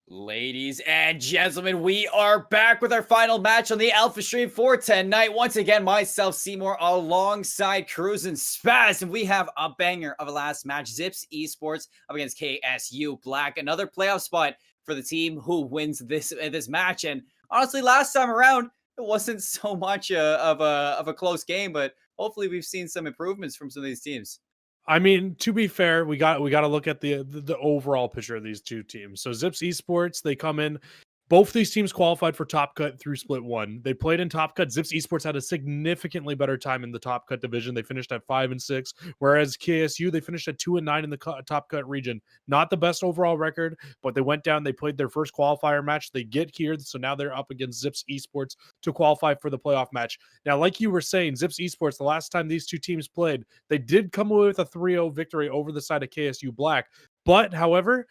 Ladies and gentlemen, we are back with our final match on the Alpha Stream 410 night. Once again, myself, Seymour, alongside Cruz and Spaz, and we have a banger of a last match. Zips Esports up against KSU Black. Another playoff spot for the team who wins this match. And honestly, last time around, it wasn't so much of a close game, but hopefully we've seen some improvements from some of these teams. I mean, to be fair, we got to look at the overall picture of these two teams. So Zips Esports, they come in. Both these teams qualified for Top Cut through Split 1. They played in Top Cut. Zips Esports had a significantly better time in the Top Cut division. They finished at 5-6, whereas KSU, they finished at 2-9 in the Top Cut region. Not the best overall record, but they went down. They played their first qualifier match. They get here, so now they're up against Zips Esports to qualify for the playoff match. Now, like you were saying, Zips Esports, the last time these two teams played, they did come away with a 3-0 victory over the side of KSU Black. But, however,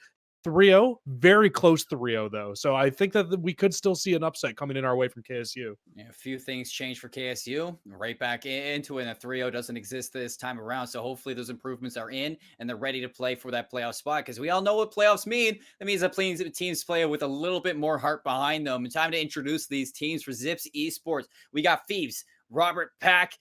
3-0, very close 3-0 though. So I think that we could still see an upset coming in our way from KSU. Yeah, a few things changed for KSU. Right back into it, and a 3-0 doesn't exist this time around. So hopefully those improvements are in and they're ready to play for that playoff spot, because we all know what playoffs mean. That means that teams play with a little bit more heart behind them. And time to introduce these teams for Zips Esports. We got Thieves, Robert Pack,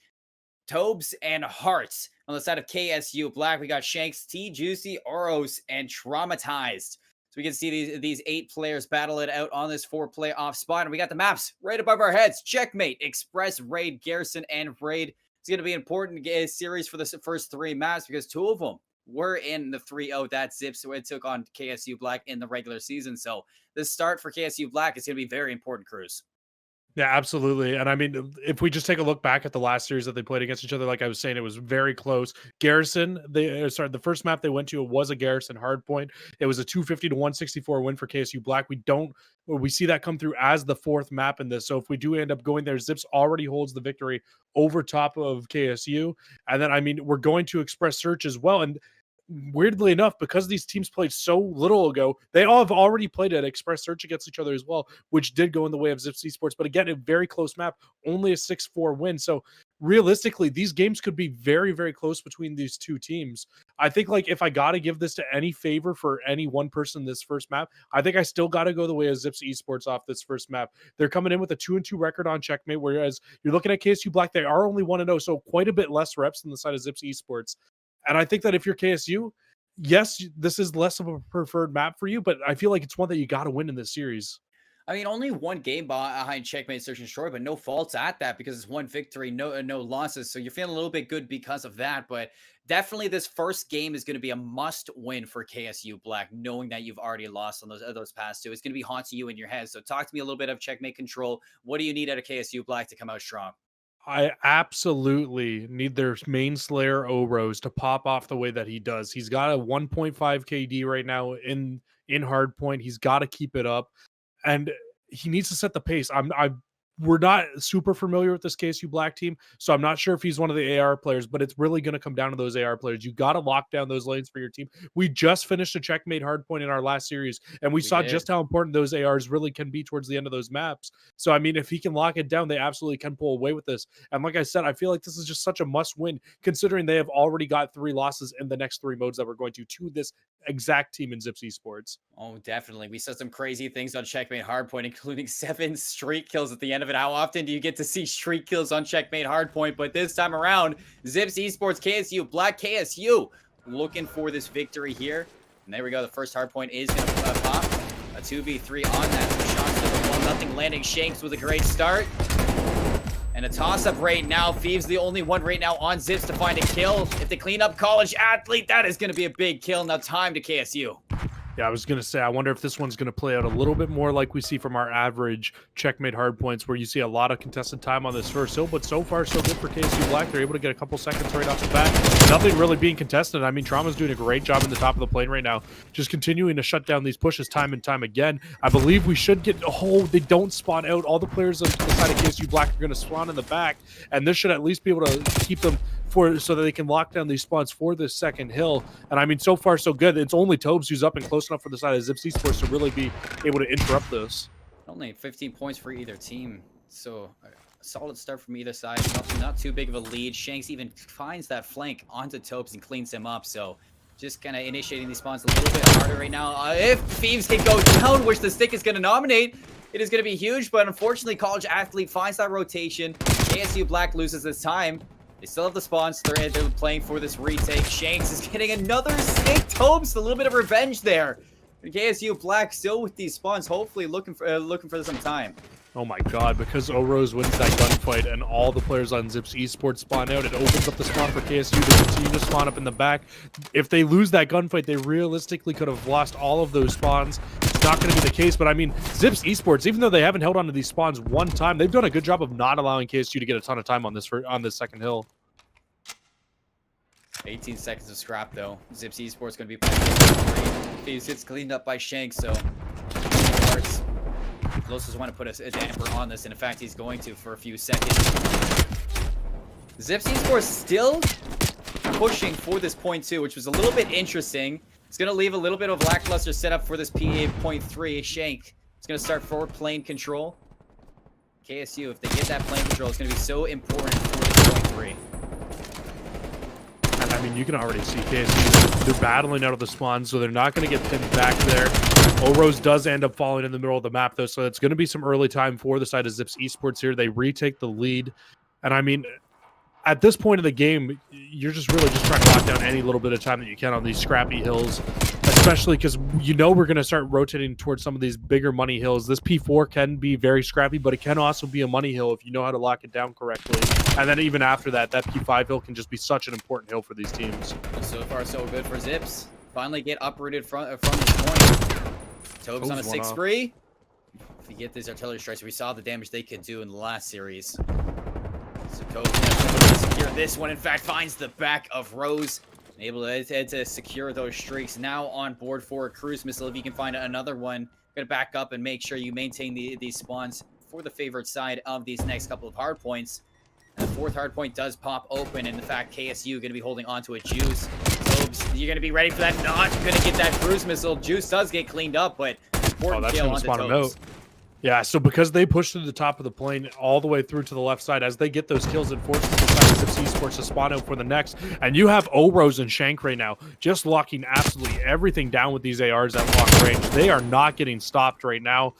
Tobes, and Hearts. On the side of KSU Black, we got Shanks, T Juicy, Oros, and Traumatized. So we can see these 8 players battle it out on this 4 playoff spot. And we got the maps right above our heads. Checkmate, Express, Raid, Garrison, and Raid. It's going to be an important series for the first 3 maps, because 2 of them were in the 3-0 that Zips took on KSU Black in the regular season. So the start for KSU Black is going to be very important, Cruz. Yeah, absolutely. And I mean, if we just take a look back at the last series that they played against each other, like I was saying, it was very close. Garrison, the first map they went to, it was a Garrison hardpoint. It was a 250-164 win for KSU Black. We see that come through as the 4th map in this. So if we do end up going there, Zips already holds the victory over top of KSU. And then, I mean, we're going to Express Search as well. And weirdly enough, because these teams played so little ago, they all have already played at Express Search against each other as well, which did go in the way of Zips Esports. But again, a very close map, only a 6-4 win. So realistically, these games could be very, very close between these two teams. I think, like, if I got to give this to any favor for any one person this first map, I think I still got to go the way of Zips Esports off this first map. They're coming in with a 2-2 record on Checkmate, whereas you're looking at KSU Black, they are only 1-0, so quite a bit less reps than the side of Zips Esports. And I think that if you're KSU, yes, this is less of a preferred map for you, but I feel like it's one that you got to win in this series. I mean, only 1 game behind Checkmate, Search and Destroy, but no faults at that, because it's 1 victory, no losses. So you're feeling a little bit good because of that. But definitely this first game is going to be a must win for KSU Black, knowing that you've already lost on those past 2. It's going to be haunting you in your head. So talk to me a little bit of Checkmate control. What do you need out of KSU Black to come out strong? I absolutely need their main Slayer Oros to pop off the way that he does. He's got a 1.5 KD right now in hardpoint. He's got to keep it up, and he needs to set the pace. We're not super familiar with this KSU Black team, so I'm not sure if he's one of the AR players, but it's really going to come down to those AR players. You got to lock down those lanes for your team. We just finished a Checkmate hardpoint in our last series, and we saw just how important those ARs really can be towards the end of those maps. So, I mean, if he can lock it down, they absolutely can pull away with this. And like I said, I feel like this is just such a must-win, considering they have already got 3 losses in the next 3 modes that we're going to this exact team in Zips Esports. Oh, definitely. We saw some crazy things on Checkmate Hardpoint, including 7 streak kills at the end of it. How often do you get to see streak kills on Checkmate Hardpoint? But this time around, Zips Esports, KSU, Black KSU, looking for this victory here. And there we go. The first hardpoint is going to pop. A 2v3 on that. Shots to the 1-0 landing. Shanks with a great start. And a toss-up right now. Thieves the only one right now on Zips to find a kill. If they clean up College Athlete, that is going to be a big kill. Now time to KSU. Yeah, I was going to say, I wonder if this one's going to play out a little bit more like we see from our average Checkmate hardpoints, where you see a lot of contested time on this first hill, but so far so good for KSU Black. They're able to get a couple seconds right off the bat. Nothing really being contested. I mean, Trauma's doing a great job in the top of the plane right now, just continuing to shut down these pushes time and time again. I believe we should get, they don't spawn out. All the players on the side of KSU Black are going to spawn in the back, and this should at least be able to keep them so that they can lock down these spawns for this second hill. And I mean, so far so good. It's only Tobes who's up and close enough for the side of Zips Esports to really be able to interrupt this. Only 15 points for either team, so a solid start from either side. Not too big of a lead. Shanks even finds that flank onto Tobes and cleans him up. So just kind of initiating these spawns a little bit harder right now. If Thieves can go down, which the stick is going to nominate, it is going to be huge. But unfortunately, College Athlete finds that rotation. KSU Black loses this time. They still have the spawns. They're playing for this retake. Shanks is getting another stick. Tobes, a little bit of revenge there. KSU Black still with these spawns, hopefully looking for some time. Oh my god, because O-Rose wins that gunfight and all the players on Zips Esports spawn out, it opens up the spawn for KSU to continue to spawn up in the back. If they lose that gunfight, they realistically could have lost all of those spawns. It's not going to be the case, but I mean, Zips Esports, even though they haven't held on to these spawns one time, they've done a good job of not allowing KSU to get a ton of time on this second hill. 18 seconds of scrap, though. Zips Esports going to be playing. Thieves gets cleaned up by Shank, so Closest want to put a damper on this, and in fact, he's going to for a few seconds. Zips Esports still pushing for this point 2, which was a little bit interesting. It's going to leave a little bit of lackluster setup for this PA point 3. Shank is going to start forward plane control. KSU, if they get that plane control, it's going to be so important for this point 3. And I mean, you can already see KSU, they're battling out of the spawn, so they're not going to get pinned back there. O-Rose does end up falling in the middle of the map, though, so it's going to be some early time for the side of Zips Esports here. They retake the lead. And I mean, at this point of the game, you're just really just trying to lock down any little bit of time that you can on these scrappy hills, especially because you know we're going to start rotating towards some of these bigger money hills. This P4 can be very scrappy, but it can also be a money hill if you know how to lock it down correctly. And then even after that, that P5 hill can just be such an important hill for these teams. So far, so good for Zips. Finally get uprooted from this point. Tobes on a 6 spree. If you get these artillery strikes, we saw the damage they could do in the last series. So Tobes to secure this one. In fact, finds the back of Rose. Able to secure those streaks. Now on board for a cruise missile. If you can find another one, gonna back up and make sure you maintain these spawns for the favorite side of these next couple of hard points. And the 4th hard point does pop open. And in fact, KSU gonna be holding onto a Juice. Tobes, you're gonna be ready for that. Not gonna get that cruise missile. Juice does get cleaned up, but important kill onto Tobes. Yeah, so because they pushed to the top of the plane all the way through to the left side, as they get those kills, it forces the side of Zips Esports to spawn out for the next. And you have O-Rose and Shank right now just locking absolutely everything down with these ARs at long range. They are not getting stopped right now.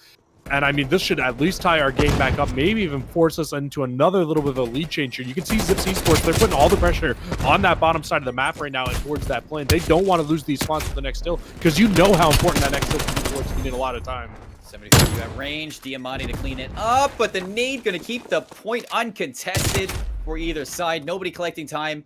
And I mean, this should at least tie our game back up, maybe even force us into another little bit of a lead change here. You can see Zips Esports, they're putting all the pressure on that bottom side of the map right now and towards that plane. They don't want to lose these spawns for the next hill, because you know how important that next hill can be towards. You need a lot of time. 73 at range, Diamante to clean it up, but the nade gonna keep the point uncontested for either side. Nobody collecting time.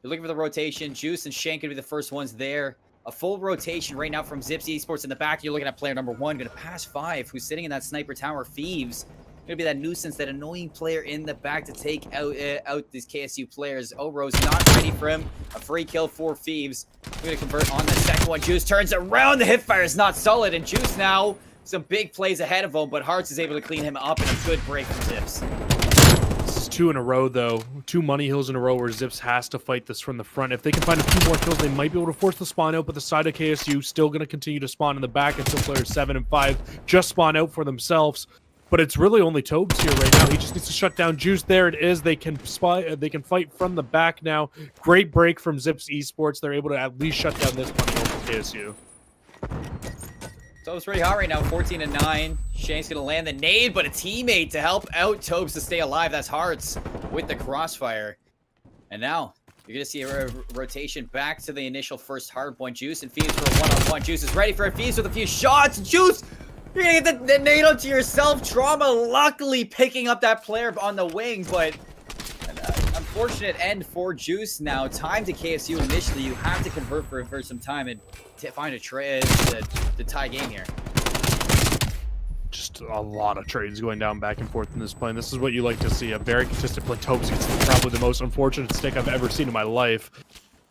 They're looking for the rotation. Juice and Shank gonna be the first ones there. A full rotation right now from Zips Esports in the back. You're looking at player number 1, gonna pass 5, who's sitting in that sniper tower. Thieves gonna be that nuisance, that annoying player in the back to take out these KSU players. O-Rose not ready for him. A free kill for Thieves. We're gonna convert on the second one. Juice turns around. The hipfire is not solid, and Juice now some big plays ahead of him, but Hearts is able to clean him up, and a good break from Zips. This is 2 in a row, though. 2 money hills in a row where Zips has to fight this from the front. If they can find a few more kills, they might be able to force the spawn out, but the side of KSU still going to continue to spawn in the back until players 7 and 5 just spawn out for themselves. But it's really only Tobes here right now. He just needs to shut down Juice. There it is. They can fight from the back now. Great break from Zips Esports. They're able to at least shut down this money hill for KSU. Tobes pretty hot right now, 14 and 9. Shank's gonna land the nade, but a teammate to help out Tobes to stay alive. That's Hearts with the crossfire. And now you're gonna see a rotation back to the initial first hardpoint. Juice and Thieves for a one-on-one. Juice is ready for a Thieves with a few shots. Juice, you're gonna get the nade onto yourself. Trauma luckily picking up that player on the wing, but an unfortunate end for Juice now. Time to KSU initially. You have to convert for some time and find a trade to tie game here. Just a lot of trades going down back and forth in this plane. This is what you like to see. A very consistent play. Tobes gets probably the most unfortunate stick I've ever seen in my life.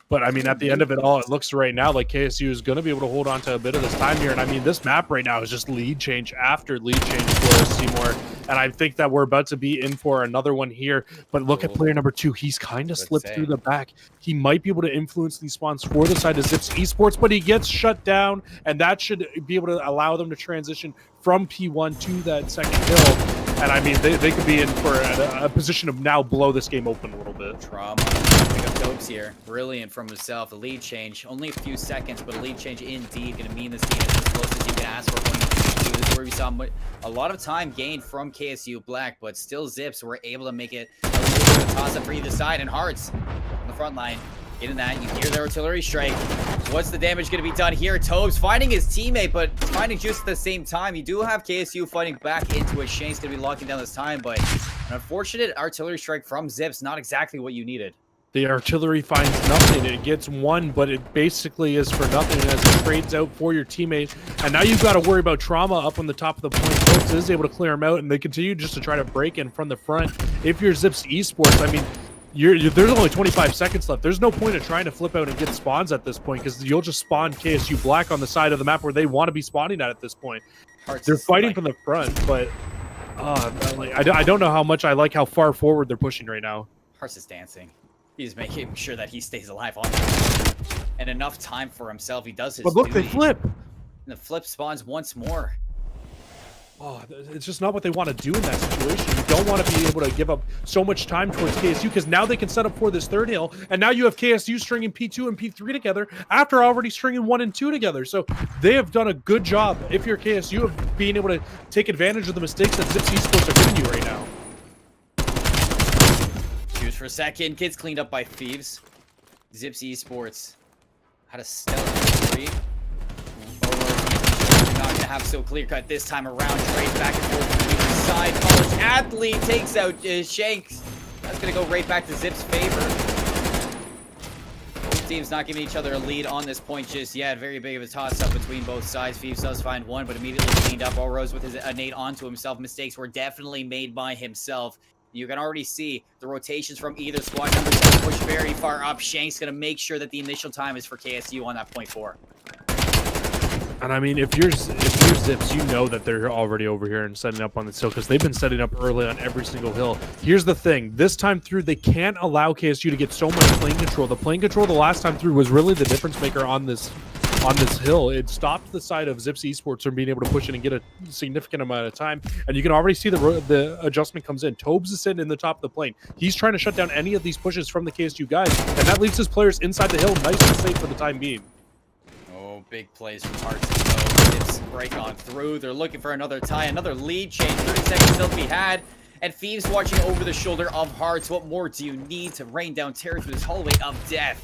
But, I mean, at the end of it all, it looks right now like KSU is going to be able to hold on to a bit of this time here. And, I mean, this map right now is just lead change after lead change for us, Seymour. And I think that we're about to be in for another one here. But look at player number 2. He's kind of slipped through the back. He might be able to influence these spawns for the side of Zips Esports, but he gets shut down. And that should be able to allow them to transition from P1 to that second hill. And I mean, they could be in for a position of now blow this game open a little bit. Trauma. Pick up Dopes here. Brilliant from himself. A lead change. Only a few seconds, but a lead change indeed. Going to mean this game is as close as you can ask for going into Q2. This is where we saw a lot of time gained from KSU Black, but still Zips were able to make it a little bit of a toss-up for either side. And Hearts on the front line. Getting that, you hear the artillery strike. What's the damage going to be done here? Tobes finding his teammate, but finding Juice at the same time. You do have KSU fighting back into it. Shane's going to be locking down this time, but an unfortunate artillery strike from Zips. Not exactly what you needed. The artillery finds nothing. It gets one, but it basically is for nothing as it trades out for your teammate. And now you've got to worry about Trauma up on the top of the point. Tobes is able to clear him out, and they continue just to try to break in from the front. If you're Zips Esports, I mean, there's only 25 seconds left. There's no point of trying to flip out and get spawns at this point because you'll just spawn KSU Black on the side of the map where they want to be spawning at this point. They're fighting from the front, but I don't know how much I like how far forward they're pushing right now. Hearts is dancing. He's making sure that he stays alive on it. And enough time for himself. He does his But look, duty. they flip. And the flip spawns once more. Oh, it's just not what they want to do in that situation. You don't want to be able to give up so much time towards KSU because now they can set up for this third hill, and now you have KSU stringing P2 and P3 together after already stringing 1 and 2 together. So they have done a good job, if you're KSU, of being able to take advantage of the mistakes that Zips Esports are giving you right now. Choose for a second. Kids cleaned up by Thieves. Zips Esports had a stellar victory. Not going to have so clear cut this time around. Trade back and forth from either side. College athlete takes out Shanks. That's going to go right back to Zips' favor. Both teams not giving each other a lead on this point just yet. Very big of a toss-up between both sides. Thieves does find one, but immediately cleaned up. All Rose with his innate onto himself. Mistakes were definitely made by himself. You can already see the rotations from either squad. Number 7 push very far up. Shank's going to make sure that the initial time is for KSU on that point 4. And I mean, if you're Zips, you know that they're already over here and setting up on this hill because they've been setting up early on every single hill. Here's the thing. This time through, they can't allow KSU to get so much plane control. The plane control the last time through was really the difference maker on this hill. It stopped the side of Zips Esports from being able to push in and get a significant amount of time. And you can already see the adjustment comes in. Tobes is sitting in the top of the plane. He's trying to shut down any of these pushes from the KSU guys, and that leaves his players inside the hill nice and safe for the time being. Big plays from Hearts and Tobes. It's break on through. They're looking for another tie, another lead change. 30 seconds still to be had. And Thieves watching over the shoulder of Hearts. What more do you need to rain down terror through this hallway of death?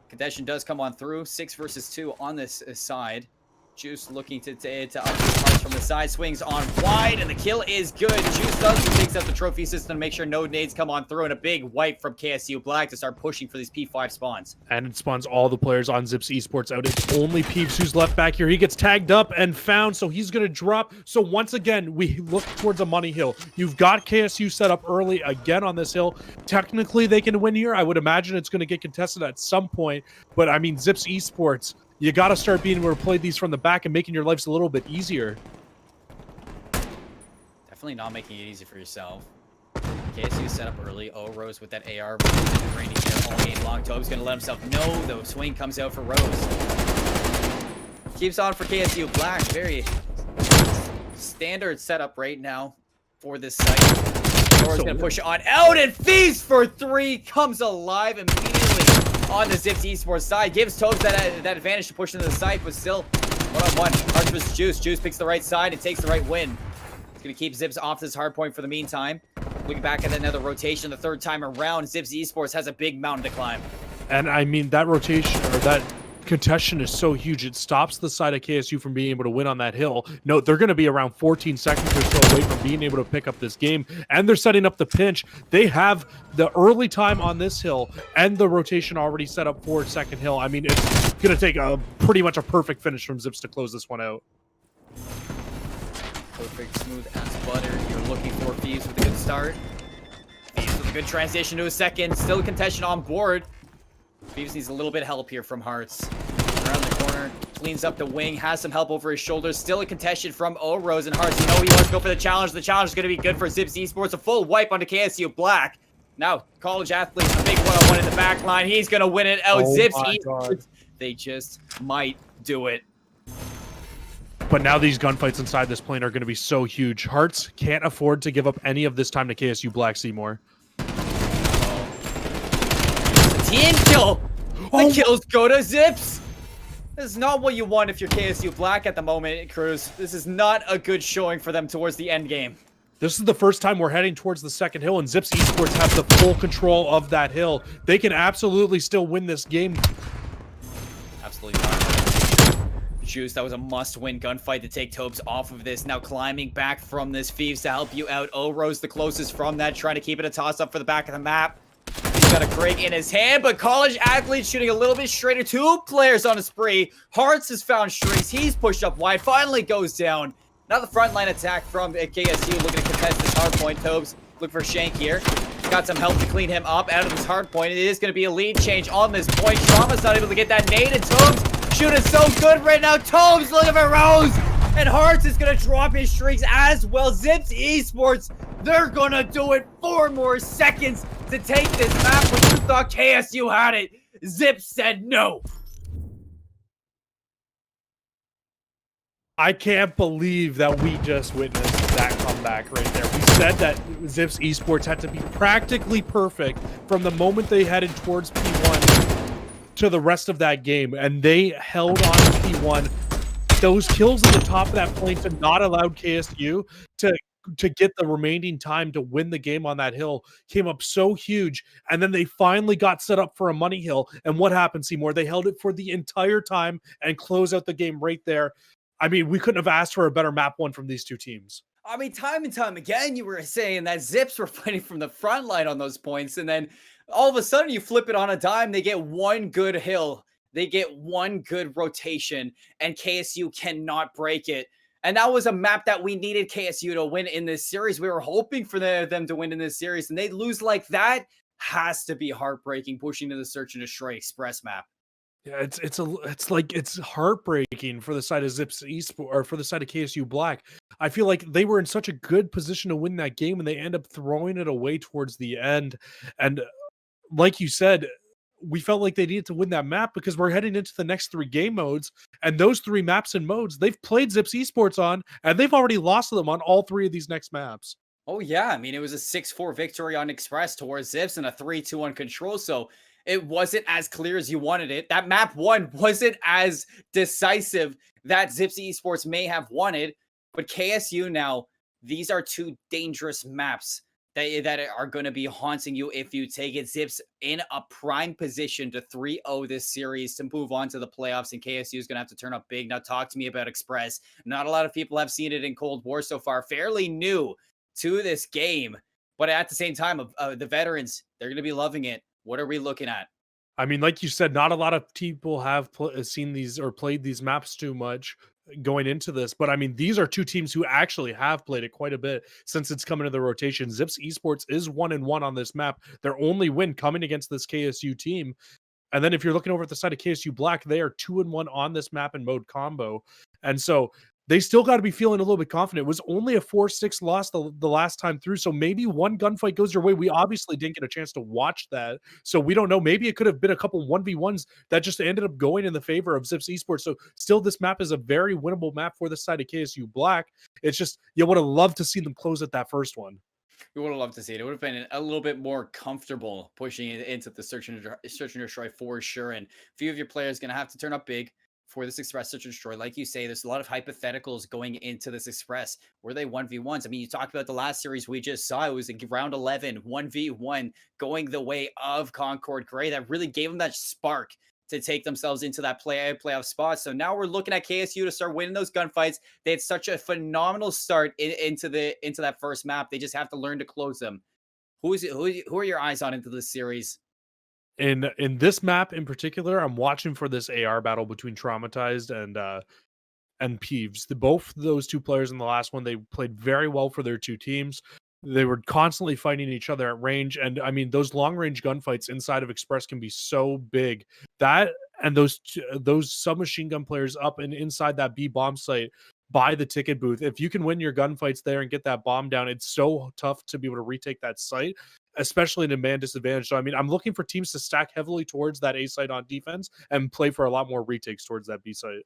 Contention does come on through. 6 versus 2 on this side. Juice looking to up Hearts from the side. Swings on wide, and the kill is good. Juice does takes out the trophy system to make sure no nades come on through, and a big wipe from KSU Black to start pushing for these P5 spawns. And it spawns all the players on Zips Esports out. It's only Peeps who's left back here. He gets tagged up and found, so he's going to drop. So once again, we look towards a money hill. You've got KSU set up early again on this hill. Technically, they can win here. I would imagine it's going to get contested at some point. But, I mean, Zips Esports, you got to start being able to play these from the back and making your lives a little bit easier. Definitely not making it easy for yourself. KSU set up early. Oh, Rose with that AR. Raining here all game long. Tobe's going to let himself know, though. Swing comes out for Rose. Keeps on for KSU Black. Very standard setup right now for this site. Rose going to push on out, and Feast for 3 comes alive immediately on the Zips Esports side. Gives Tobes that advantage to push into the site, but still 1-on-1. Hearts versus Juice. Juice picks the right side and takes the right win. It's going to keep Zips off this hard point for the meantime. Looking back at another rotation the third time around, Zips Esports has a big mountain to climb. And I mean, that rotation, or that contention is so huge, it stops the side of KSU from being able to win on that hill. No, they're going to be around 14 seconds or so away from being able to pick up this game, and they're setting up the pinch. They have the early time on this hill and the rotation already set up for second hill. I mean, it's going to take a pretty much a perfect finish from Zips to close this one out. Perfect, smooth as butter. You're looking for Thieves with a good start. Thieves with a good transition to a second. Still contention on board. Thieves needs a little bit of help here from Hearts. Around the corner, cleans up the wing, has some help over his shoulders. Still a contestation from O-Rose and Hearts. You know he wants to go for the challenge. The challenge is going to be good for Zips Esports. A full wipe onto KSU Black. Now, college athletes, a big one-on-one in the back line. He's going to win it out. Zips Esports, they just might do it. But now these gunfights inside this plane are going to be so huge. Hearts can't afford to give up any of this time to KSU Black Seymour. The team kill. The kills go to Zips. This is not what you want if you're KSU Black at the moment, Cruz. This is not a good showing for them towards the end game. This is the first time we're heading towards the second hill, and Zips Esports have the full control of that hill. They can absolutely still win this game. Absolutely not. Juice, that was a must-win gunfight to take Tobes off of this. Now climbing back from this. Thieves to help you out. Oro's the closest from that, trying to keep it a toss-up for the back of the map. He's got a Krig in his hand, but College Athlete shooting a little bit straighter. 2 players on a spree. Hearts has found strings. He's pushed up wide. Finally goes down. Now the frontline attack from KSU looking to contest this hard point. Tobes look for Shank here. Got some help to clean him up out of this hard point. It is going to be a lead change on this point. Trauma's not able to get that nade, and Tobes shooting so good right now. Tobes looking for Rose, and Hearts is going to drop his streaks as well. Zips Esports, they're going to do it. 4 more seconds to take this map. When you thought KSU had it, Zips said no. I can't believe that we just witnessed that comeback right there. We said that Zips Esports had to be practically perfect from the moment they headed towards P1 to the rest of that game, and they held on to P1. Those kills at the top of that plane to not allow KSU to get the remaining time to win the game on that hill came up so huge, and then they finally got set up for a money hill. And what happened, Seymour? They held it for the entire time and close out the game right there. I mean, we couldn't have asked for a better map one from these two teams. I mean, time and time again, you were saying that Zips were fighting from the front line on those points, and then all of a sudden you flip it on a dime. They get one good hill. They get one good rotation, and KSU cannot break it. And that was a map that we needed KSU to win in this series. We were hoping for them to win in this series, and they lose like that. Has to be heartbreaking, pushing to the Search and Destroy Express map. Yeah, it's heartbreaking for the side of Zips Esports, or for the side of KSU Black. I feel like they were in such a good position to win that game, and they end up throwing it away towards the end. And like you said, we felt like they needed to win that map because we're heading into the next 3 game modes, and those 3 maps and modes they've played Zips Esports on, and they've already lost to them on all 3 of these next maps. Oh yeah, I mean, it was a 6-4 victory on Express towards Zips and a 3-2 on Control, so it wasn't as clear as you wanted it. That map 1 wasn't as decisive that Zips Esports may have wanted, but KSU now, these are 2 dangerous maps that are going to be haunting you if you take it. Zips in a prime position to 3-0 this series to move on to the playoffs, and KSU is going to have to turn up big. Now talk to me about Express. Not a lot of people have seen it in Cold War so far. Fairly new to this game, but at the same time, the veterans, they're going to be loving it. What are we looking at? I mean, like you said, not a lot of people have seen these or played these maps too much going into this, but I mean, these are 2 teams who actually have played it quite a bit since it's come into the rotation. Zips Esports is 1-1 on this map. Their only win coming against this KSU team. And then if you're looking over at the side of KSU Black, they are 2-1 on this map and mode combo. And so they still got to be feeling a little bit confident. It was only a 4-6 loss the last time through, so maybe one gunfight goes your way. We obviously didn't get a chance to watch that, so we don't know. Maybe it could have been a couple 1v1s that just ended up going in the favor of Zips Esports. So still, this map is a very winnable map for the side of KSU Black. It's just, you would have loved to see them close at that first one. We would have loved to see it. It would have been a little bit more comfortable pushing it into the Search and Destroy for sure. And a few of your players going to have to turn up big for this Express Search and Destroy. Like you say, there's a lot of hypotheticals going into this Express. Were they 1v1s? I mean, you talked about the last series we just saw. It was in round 11, 1v1, going the way of Concord Gray. That really gave them that spark to take themselves into that playoff spot. So now we're looking at KSU to start winning those gunfights. They had such a phenomenal start into that first map. They just have to learn to close them. Who are your eyes on into this series? In this map in particular, I'm watching for this AR battle between Traumatized and Peeves. Both those 2 players in the last one, they played very well for their 2 teams. They were constantly fighting each other at range, and I mean, those long range gunfights inside of Express can be so big. That and those submachine gun players up and inside that B bomb site by the ticket booth. If you can win your gunfights there and get that bomb down, it's so tough to be able to retake that site, especially in a man disadvantage. So I mean, I'm looking for teams to stack heavily towards that A site on defense and play for a lot more retakes towards that B site.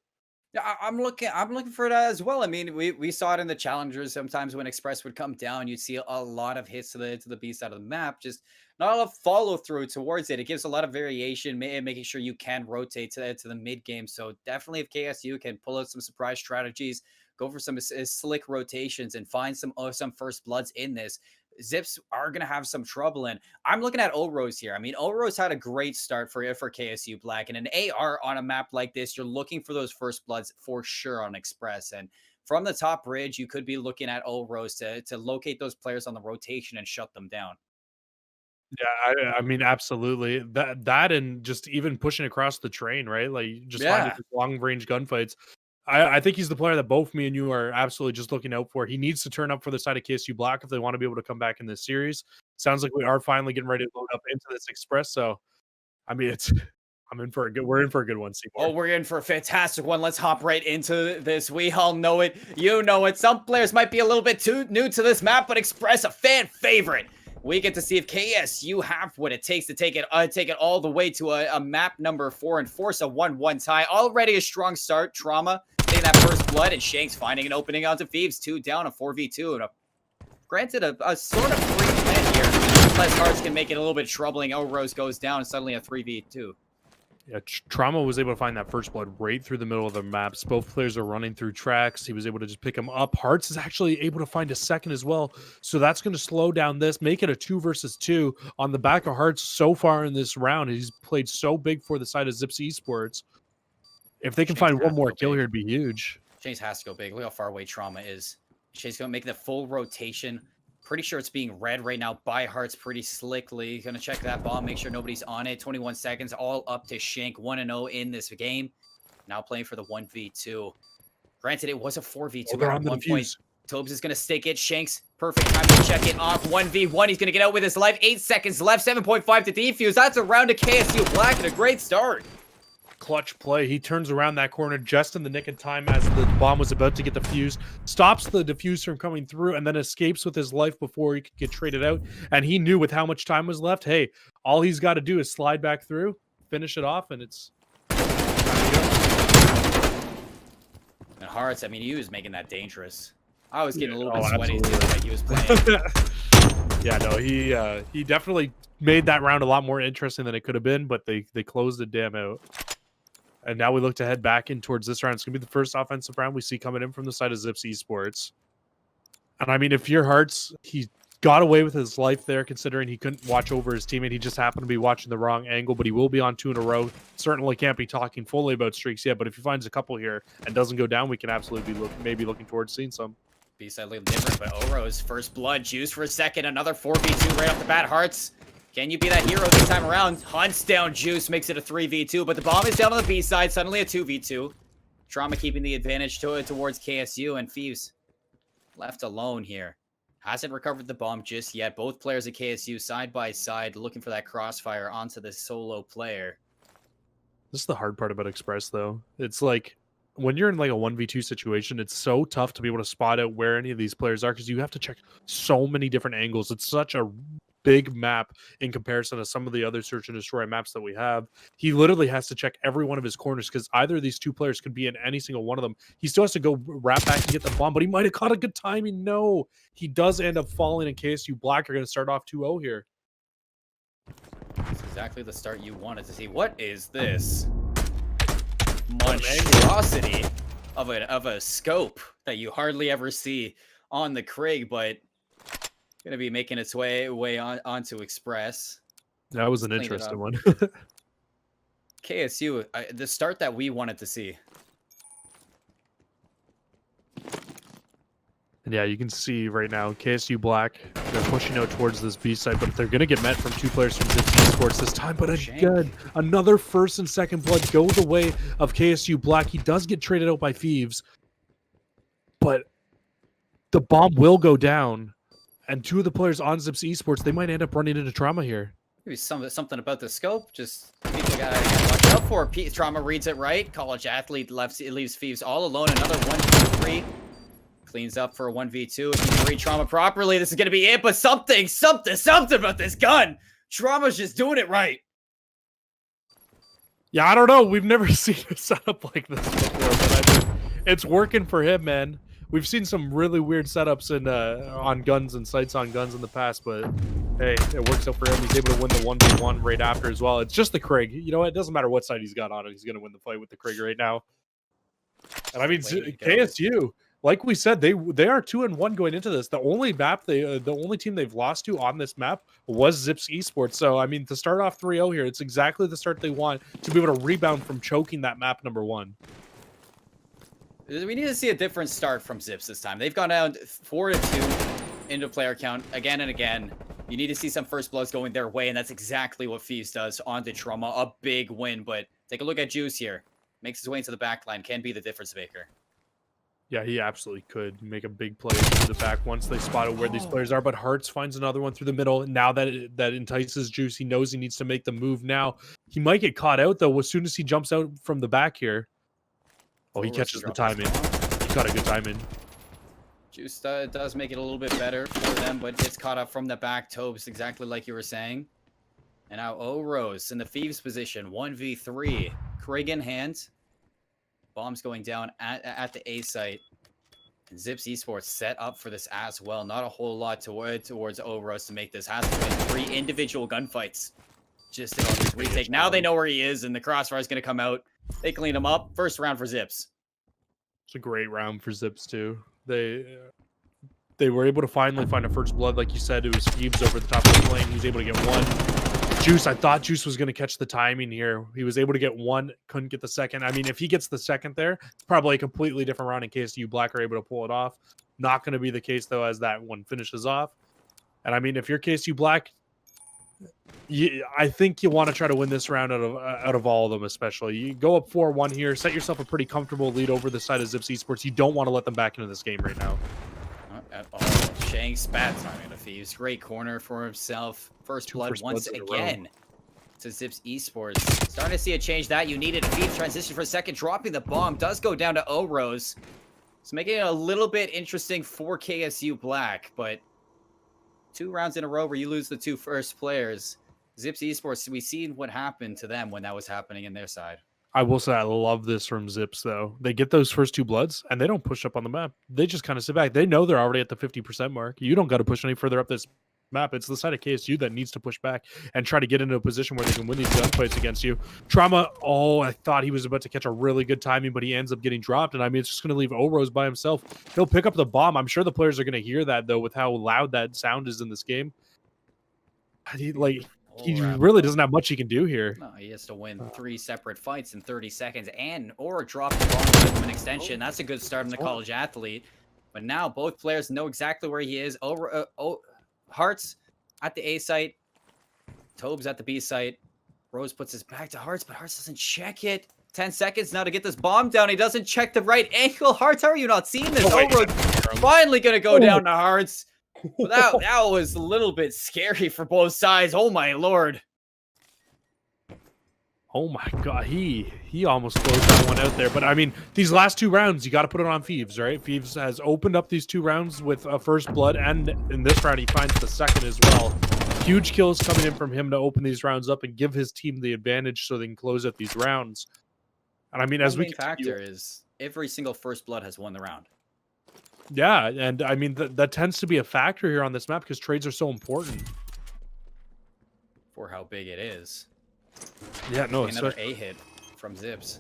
Yeah, I'm looking for that as well. I mean, we saw it in the challengers. Sometimes when Express would come down, you'd see a lot of hits to the B side of the map. Just not a lot of follow through towards it. It gives a lot of variation, making sure you can rotate to the mid game. So definitely, if KSU can pull out some surprise strategies, go for some slick rotations, and find some first bloods in this, Zips are gonna have some trouble. And I'm looking at O-Rose here. I mean, O-Rose had a great start for KSU Black, and an AR on a map like this, you're looking for those first bloods for sure on Express. And from the top bridge, you could be looking at O-Rose to locate those players on the rotation and shut them down. Yeah, I mean, absolutely. That and just even pushing across the train, right? Like just finding Yeah. these long range gunfights. I think he's the player that both me and you are absolutely just looking out for. He needs to turn up for the side of KSU Black if they want to be able to come back in this series. Sounds like we are finally getting ready to load up into this Express. So I mean, it's we're in for a good one, Oh, Seymour. we're in for a fantastic one. Let's hop right into this. We all know it. You know it. Some players might be a little bit too new to this map, but Express a fan favorite. We get to see if KSU have what it takes to take it all the way to a map number 4 and force a 1-1 tie. Already a strong start. Trauma getting that first blood, and Shanks finding an opening onto Thieves. 2 down, a 4v2, and granted a sort of free win here. Unless Hearts can make it a little bit troubling. Oh, Rose goes down, and suddenly a 3v2. Yeah, Trauma was able to find that first blood right through the middle of the maps. Both players are running through tracks. He was able to just pick him up. Hearts is actually able to find a second as well. So that's going to slow down this, make it a 2 versus 2 on the back of Hearts so far in this round. He's played so big for the side of Zips Esports. If they can Shanks find has one to more go kill big. here, it'd be huge. Chase has to go big. Look how far away Trauma is. Chase going to make the full rotation. Pretty sure it's being read right now by Hearts pretty slickly. Going to check that bomb, make sure nobody's on it. 21 seconds, all up to Shank. 1-0 in this game. Now playing for the 1v2. Granted, it was a 4v2. Oh, they're At on the one point, defuse. Tobes is going to stick it. Shanks, perfect time to check it off. 1v1. He's going to get out with his life. 8 seconds left. 7.5 to defuse. That's a round to KSU Black and a great start. Clutch play. He turns around that corner just in the nick of time as the bomb was about to get defused, stops the defuse from coming through, and then escapes with his life before he could get traded out. And he knew with how much time was left, hey, all he's got to do is slide back through, finish it off, and it's... And Hearts, I mean, he was making that dangerous. I was getting a little Oh, bit sweaty absolutely. too, like he was playing. Yeah, no, he definitely made that round a lot more interesting than it could have been, but they closed it damn out. And now we look to head back in towards this round. It's going to be the first offensive round we see coming in from the side of Zips Esports. And I mean, if your Hearts, he got away with his life there, considering he couldn't watch over his teammate. He just happened to be watching the wrong angle, but he will be on 2 in a row. Certainly can't be talking fully about streaks yet, but if he finds a couple here and doesn't go down, we can absolutely be maybe looking towards seeing some. Be slightly different, but Oro's first blood. Juice for a second. Another 4v2 right off the bat. Hearts, can you be that hero this time around? Hunts down Juice, makes it a 3v2, but the bomb is down on the B side. Suddenly a 2v2. Trauma keeping the advantage towards KSU, and Thieves left alone here. Hasn't recovered the bomb just yet. Both players at KSU side by side looking for that crossfire onto the solo player. This is the hard part about Express, though. It's like when you're in like a 1v2 situation, it's so tough to be able to spot out where any of these players are because you have to check so many different angles. It's such a big map in comparison to some of the other search and destroy maps that we have. He literally has to check every one of his corners because either of these two players could be in any single one of them. He still has to go wrap back and get the bomb, but he might have caught a good timing. No, he does end up falling, and KSU Black are going to start off 2-0 here. That's exactly the start you wanted to see. What is this monstrosity of a scope that you hardly ever see on the Krieg, but gonna be making its way onto Express. That was an Cleaned it interesting up. one. KSU, the start that we wanted to see. And yeah, you can see right now, KSU Black, they're pushing out towards this B side, but they're going to get met from 2 players from Zips Esports this time. But again, another first and second blood go the way of KSU Black. He does get traded out by Thieves, but the bomb will go down. And 2 of the players on Zips Esports, they might end up running into Trauma here. Maybe something about the scope. Just people gotta watch out for. Trauma reads it right. College athlete leaves Thieves all alone. Another 1v3. Cleans up for a 1v2. If you can read Trauma properly, this is going to be it. But something about this gun. Trauma's just doing it right. Yeah, I don't know. We've never seen a setup like this before, but I mean, It's working for him, man. We've seen some really weird setups in on guns and sights on guns in the past, but hey, it works out for him. He's able to win the 1v1 right after as well. It's just the Krig. You know what? It doesn't matter what side he's got on it. He's going to win the fight with the Krig right now. And I mean, KSU, like we said, they are 2-1 going into this. The only map the only team they've lost to on this map was Zips Esports. So I mean, to start off 3-0 here, it's exactly the start they want to be able to rebound from choking that map number 1. We need to see a different start from Zips this time. They've gone down 4-2 into player count again and again. You need to see some first bloods going their way, and that's exactly what Thieves does onto Trauma. A big win, but take a look at Juice here. Makes his way into the back line. Can be the difference maker. Yeah, he absolutely could make a big play to the back once they spotted where these players are. But Hearts finds another one through the middle. Now that that entices Juice, he knows he needs to make the move now. He might get caught out, though, as soon as he jumps out from the back here. Oh, he catches the timing. He got a good timing. Juice does make it a little bit better for them, but gets caught up from the back. Tobes, exactly like you were saying. And now O-Rose in the Thieves position. 1v3. Krig in hand. Bombs going down at the A site. And Zips Esports set up for this as well. Not a whole lot towards O-Rose to make this. Has to win 3 individual gunfights. Just on this retake. Now they know where he is, and the crossfire is going to come out. They clean him up. First round for Zips. It's a great round for Zips, too. They were able to finally find a first blood. Like you said, it was Thieves over the top of the lane. He was able to get one. Juice, I thought Juice was going to catch the timing here. He was able to get one, couldn't get the second. I mean, if he gets the second there, it's probably a completely different round in KSU Black are able to pull it off. Not going to be the case, though, as that one finishes off. And, I mean, if you're KSU Black, I think you want to try to win this round out of all of them, especially. You go up 4-1 here, set yourself a pretty comfortable lead over the side of Zips Esports. You don't want to let them back into this game right now. Not at all. Shang spat timing the Thieves. Great corner for himself. First blood once again to Zips Esports. Starting to see a change that you needed. Thieves transition for a second, dropping the bomb. Does go down to O-Rose. It's making it a little bit interesting for KSU Black, but 2 rounds in a row where you lose the 2 first players. Zips Esports, we seen what happened to them when that was happening in their side. I will say I love this from Zips, though. They get those first 2 bloods, and they don't push up on the map. They just kind of sit back. They know they're already at the 50% mark. You don't got to push any further up this map. It's the side of KSU that needs to push back and try to get into a position where they can win these gunfights against you. Trauma, I thought he was about to catch a really good timing, but he ends up getting dropped. And I mean, it's just going to leave O-Rose by himself. He'll pick up the bomb. I'm sure the players are going to hear that, though, with how loud that sound is in this game. He really doesn't have much he can do here. No, he has to win 3 separate fights in 30 seconds or drop the bomb to give him an extension. That's a good start in the college athlete. But now both players know exactly where he is. Hearts at the A site. Tobes at the B site. Rose puts his back to Hearts, but Hearts doesn't check it. 10 seconds now to get this bomb down. He doesn't check the right angle. Hearts, how are you not seeing this? Rose finally going to go down to Hearts. But that was a little bit scary for both sides. Oh, my Lord. Oh, my God. He almost closed that one out there. But, I mean, these last 2 rounds, you got to put it on Thieves, right? Thieves has opened up these 2 rounds with a first blood, and in this round, he finds the second as well. Huge kills coming in from him to open these rounds up and give his team the advantage so they can close out these rounds. And, I mean, as we continue, factor is every single first blood has won the round. Yeah, and I mean, that tends to be a factor here on this map because trades are so important. For how big it is. Yeah, no, it's another A hit from Zips.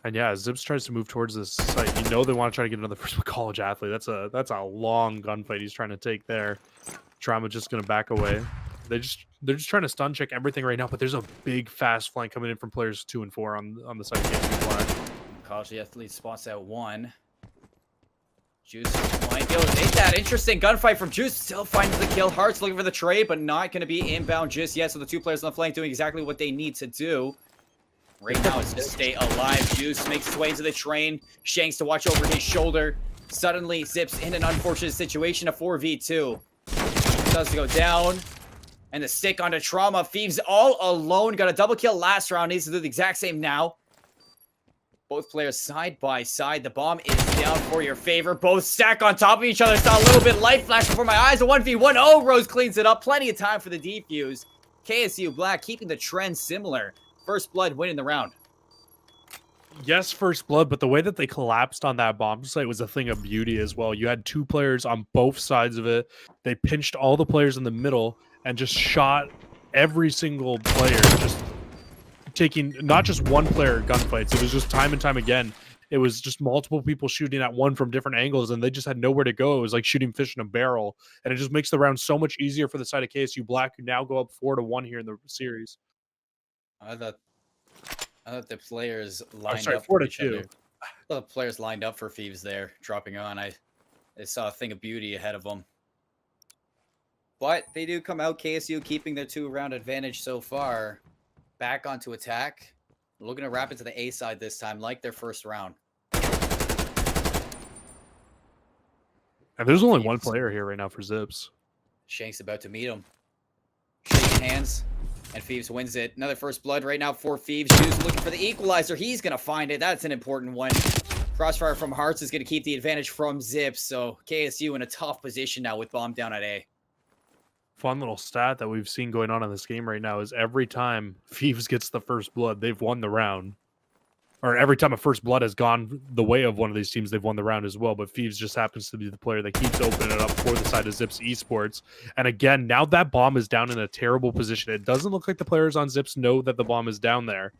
And yeah, Zips tries to move towards this site. You know they want to try to get another first college athlete. That's a long gunfight he's trying to take there. Trauma just going to back away. They're just trying to stun check everything right now, but there's a big fast flank coming in from players 2 and 4 on the side of KSU Black. College athlete spots out 1. Juice might go take that. Interesting gunfight from Juice. Still finds the kill. Hearts looking for the trade, but not going to be inbound just yet. So the 2 players on the flank doing exactly what they need to do. Right now it's to stay alive. Juice makes his way into the train. Shanks to watch over his shoulder. Suddenly Zips in an unfortunate situation. A 4v2. Does go down. And the stick onto Trauma. Thieves all alone. Got a double kill last round. Needs to do the exact same now. Both players side by side. The bomb is down for your favor. Both stack on top of each other. Saw a little bit light flash before my eyes. A 1v1. Oh, Rose cleans it up. Plenty of time for the defuse. KSU Black keeping the trend similar. First blood winning the round. Yes, first blood, but the way that they collapsed on that bomb site was a thing of beauty as well. You had 2 players on both sides of it. They pinched all the players in the middle and just shot every single player, just taking not just one player gunfights. It was just time and time again. It was just multiple people shooting at one from different angles, and they just had nowhere to go. It was like shooting fish in a barrel, and it just makes the round so much easier for the side of KSU Black, who now go up 4-1 here in the series. I thought the players I'm lined sorry, up for each 4-2. other. I thought the players lined up for Thieves there, dropping on. I saw a thing of beauty ahead of them. But they do come out, KSU keeping their 2-round advantage so far. Back onto attack. Looking to wrap it to the A side this time, like their first round. And there's only one player here right now for Zips. Shank's about to meet him. Shaking hands. And Thieves wins it. Another first blood right now for Thieves. Juice looking for the equalizer. He's going to find it. That's an important one. Crossfire from Hearts is going to keep the advantage from Zips. So KSU in a tough position now with bomb down at A. Fun little stat that we've seen going on in this game right now is every time Thieves gets the first blood, they've won the round. Or every time a first blood has gone the way of one of these teams, they've won the round as well. But Thieves just happens to be the player that keeps opening it up for the side of Zips Esports. And again, now that bomb is down in a terrible position. It doesn't look like the players on Zips know that the bomb is down there.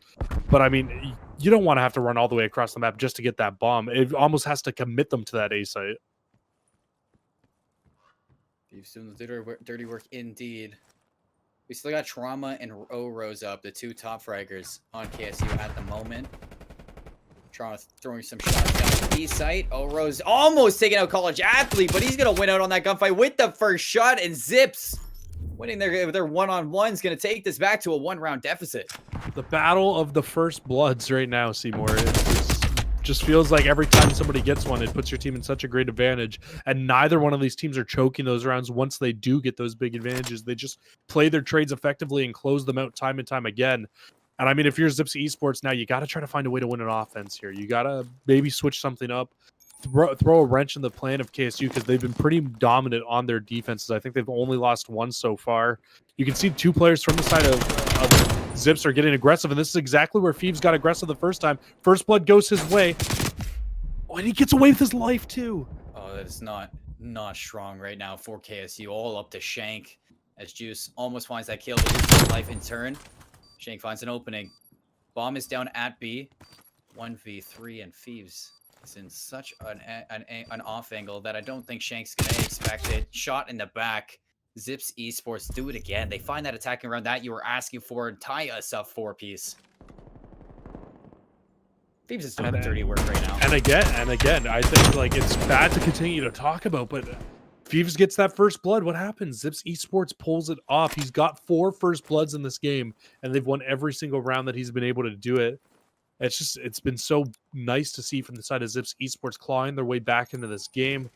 But I mean, you don't want to have to run all the way across the map just to get that bomb. It almost has to commit them to that A site. Thieves doing the dirty work indeed. We still got Trauma and O-Rose up, the 2 top fraggers on KSU at the moment. Trauma throwing some shots down the B site. O-Rose almost taking out College Athlete, but he's going to win out on that gunfight with the first shot. And Zips winning their one-on-ones, going to take this back to a 1-round deficit. The battle of the first bloods right now, Seymour. It just feels like every time somebody gets one, it puts your team in such a great advantage. And neither one of these teams are choking those rounds once they do get those big advantages. They just play their trades effectively and close them out time and time again. And I mean, if you're Zips Esports now, you got to try to find a way to win an offense here. You got to maybe switch something up, throw a wrench in the plan of KSU because they've been pretty dominant on their defenses. I think they've only lost 1 so far. You can see 2 players from the side of Zips are getting aggressive, and this is exactly where Thieves got aggressive the first time. First blood goes his way. Oh, and he gets away with his life, too. Oh, that is not strong right now for KSU. All up to Shank as Juice almost finds that kill, but loses life in turn. Shank finds an opening. Bomb is down at B. 1v3, and Thieves is in such an off angle that I don't think Shank's going to expect it. Shot in the back. Zips Esports do it again. They find that attacking round that you were asking for and tie us up 4-piece. Thieves is doing dirty work right now. And again, I think like it's bad to continue to talk about, but Thieves gets that first blood. What happens? Zips Esports pulls it off. He's got 4 first bloods in this game, and they've won every single round that he's been able to do it. It's been so nice to see from the side of Zips Esports clawing their way back into this game.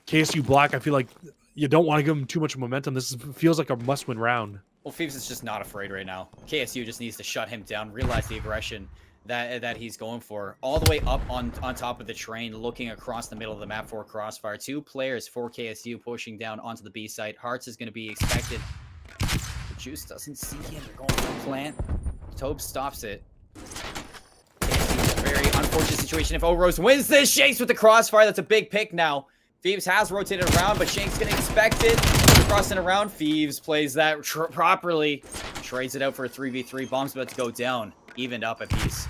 KSU Black, I feel like you don't want to give them too much momentum. This feels like a must-win round. Well, Thieves is just not afraid right now. KSU just needs to shut him down, realize the aggression that he's going for. All the way up on top of the train, looking across the middle of the map for Crossfire. 2 players for KSU pushing down onto the B site. Hearts is going to be expected. The Juice doesn't see him. They're going for the plant. Tobe stops it. KSU's a very unfortunate situation. If O-Rose wins this, Shanks with the Crossfire. That's a big pick now. Thieves has rotated around, but Shank's going to expect it. Crossing around, Thieves plays that properly. Trades it out for a 3v3. Bomb's about to go down. Evened up a piece.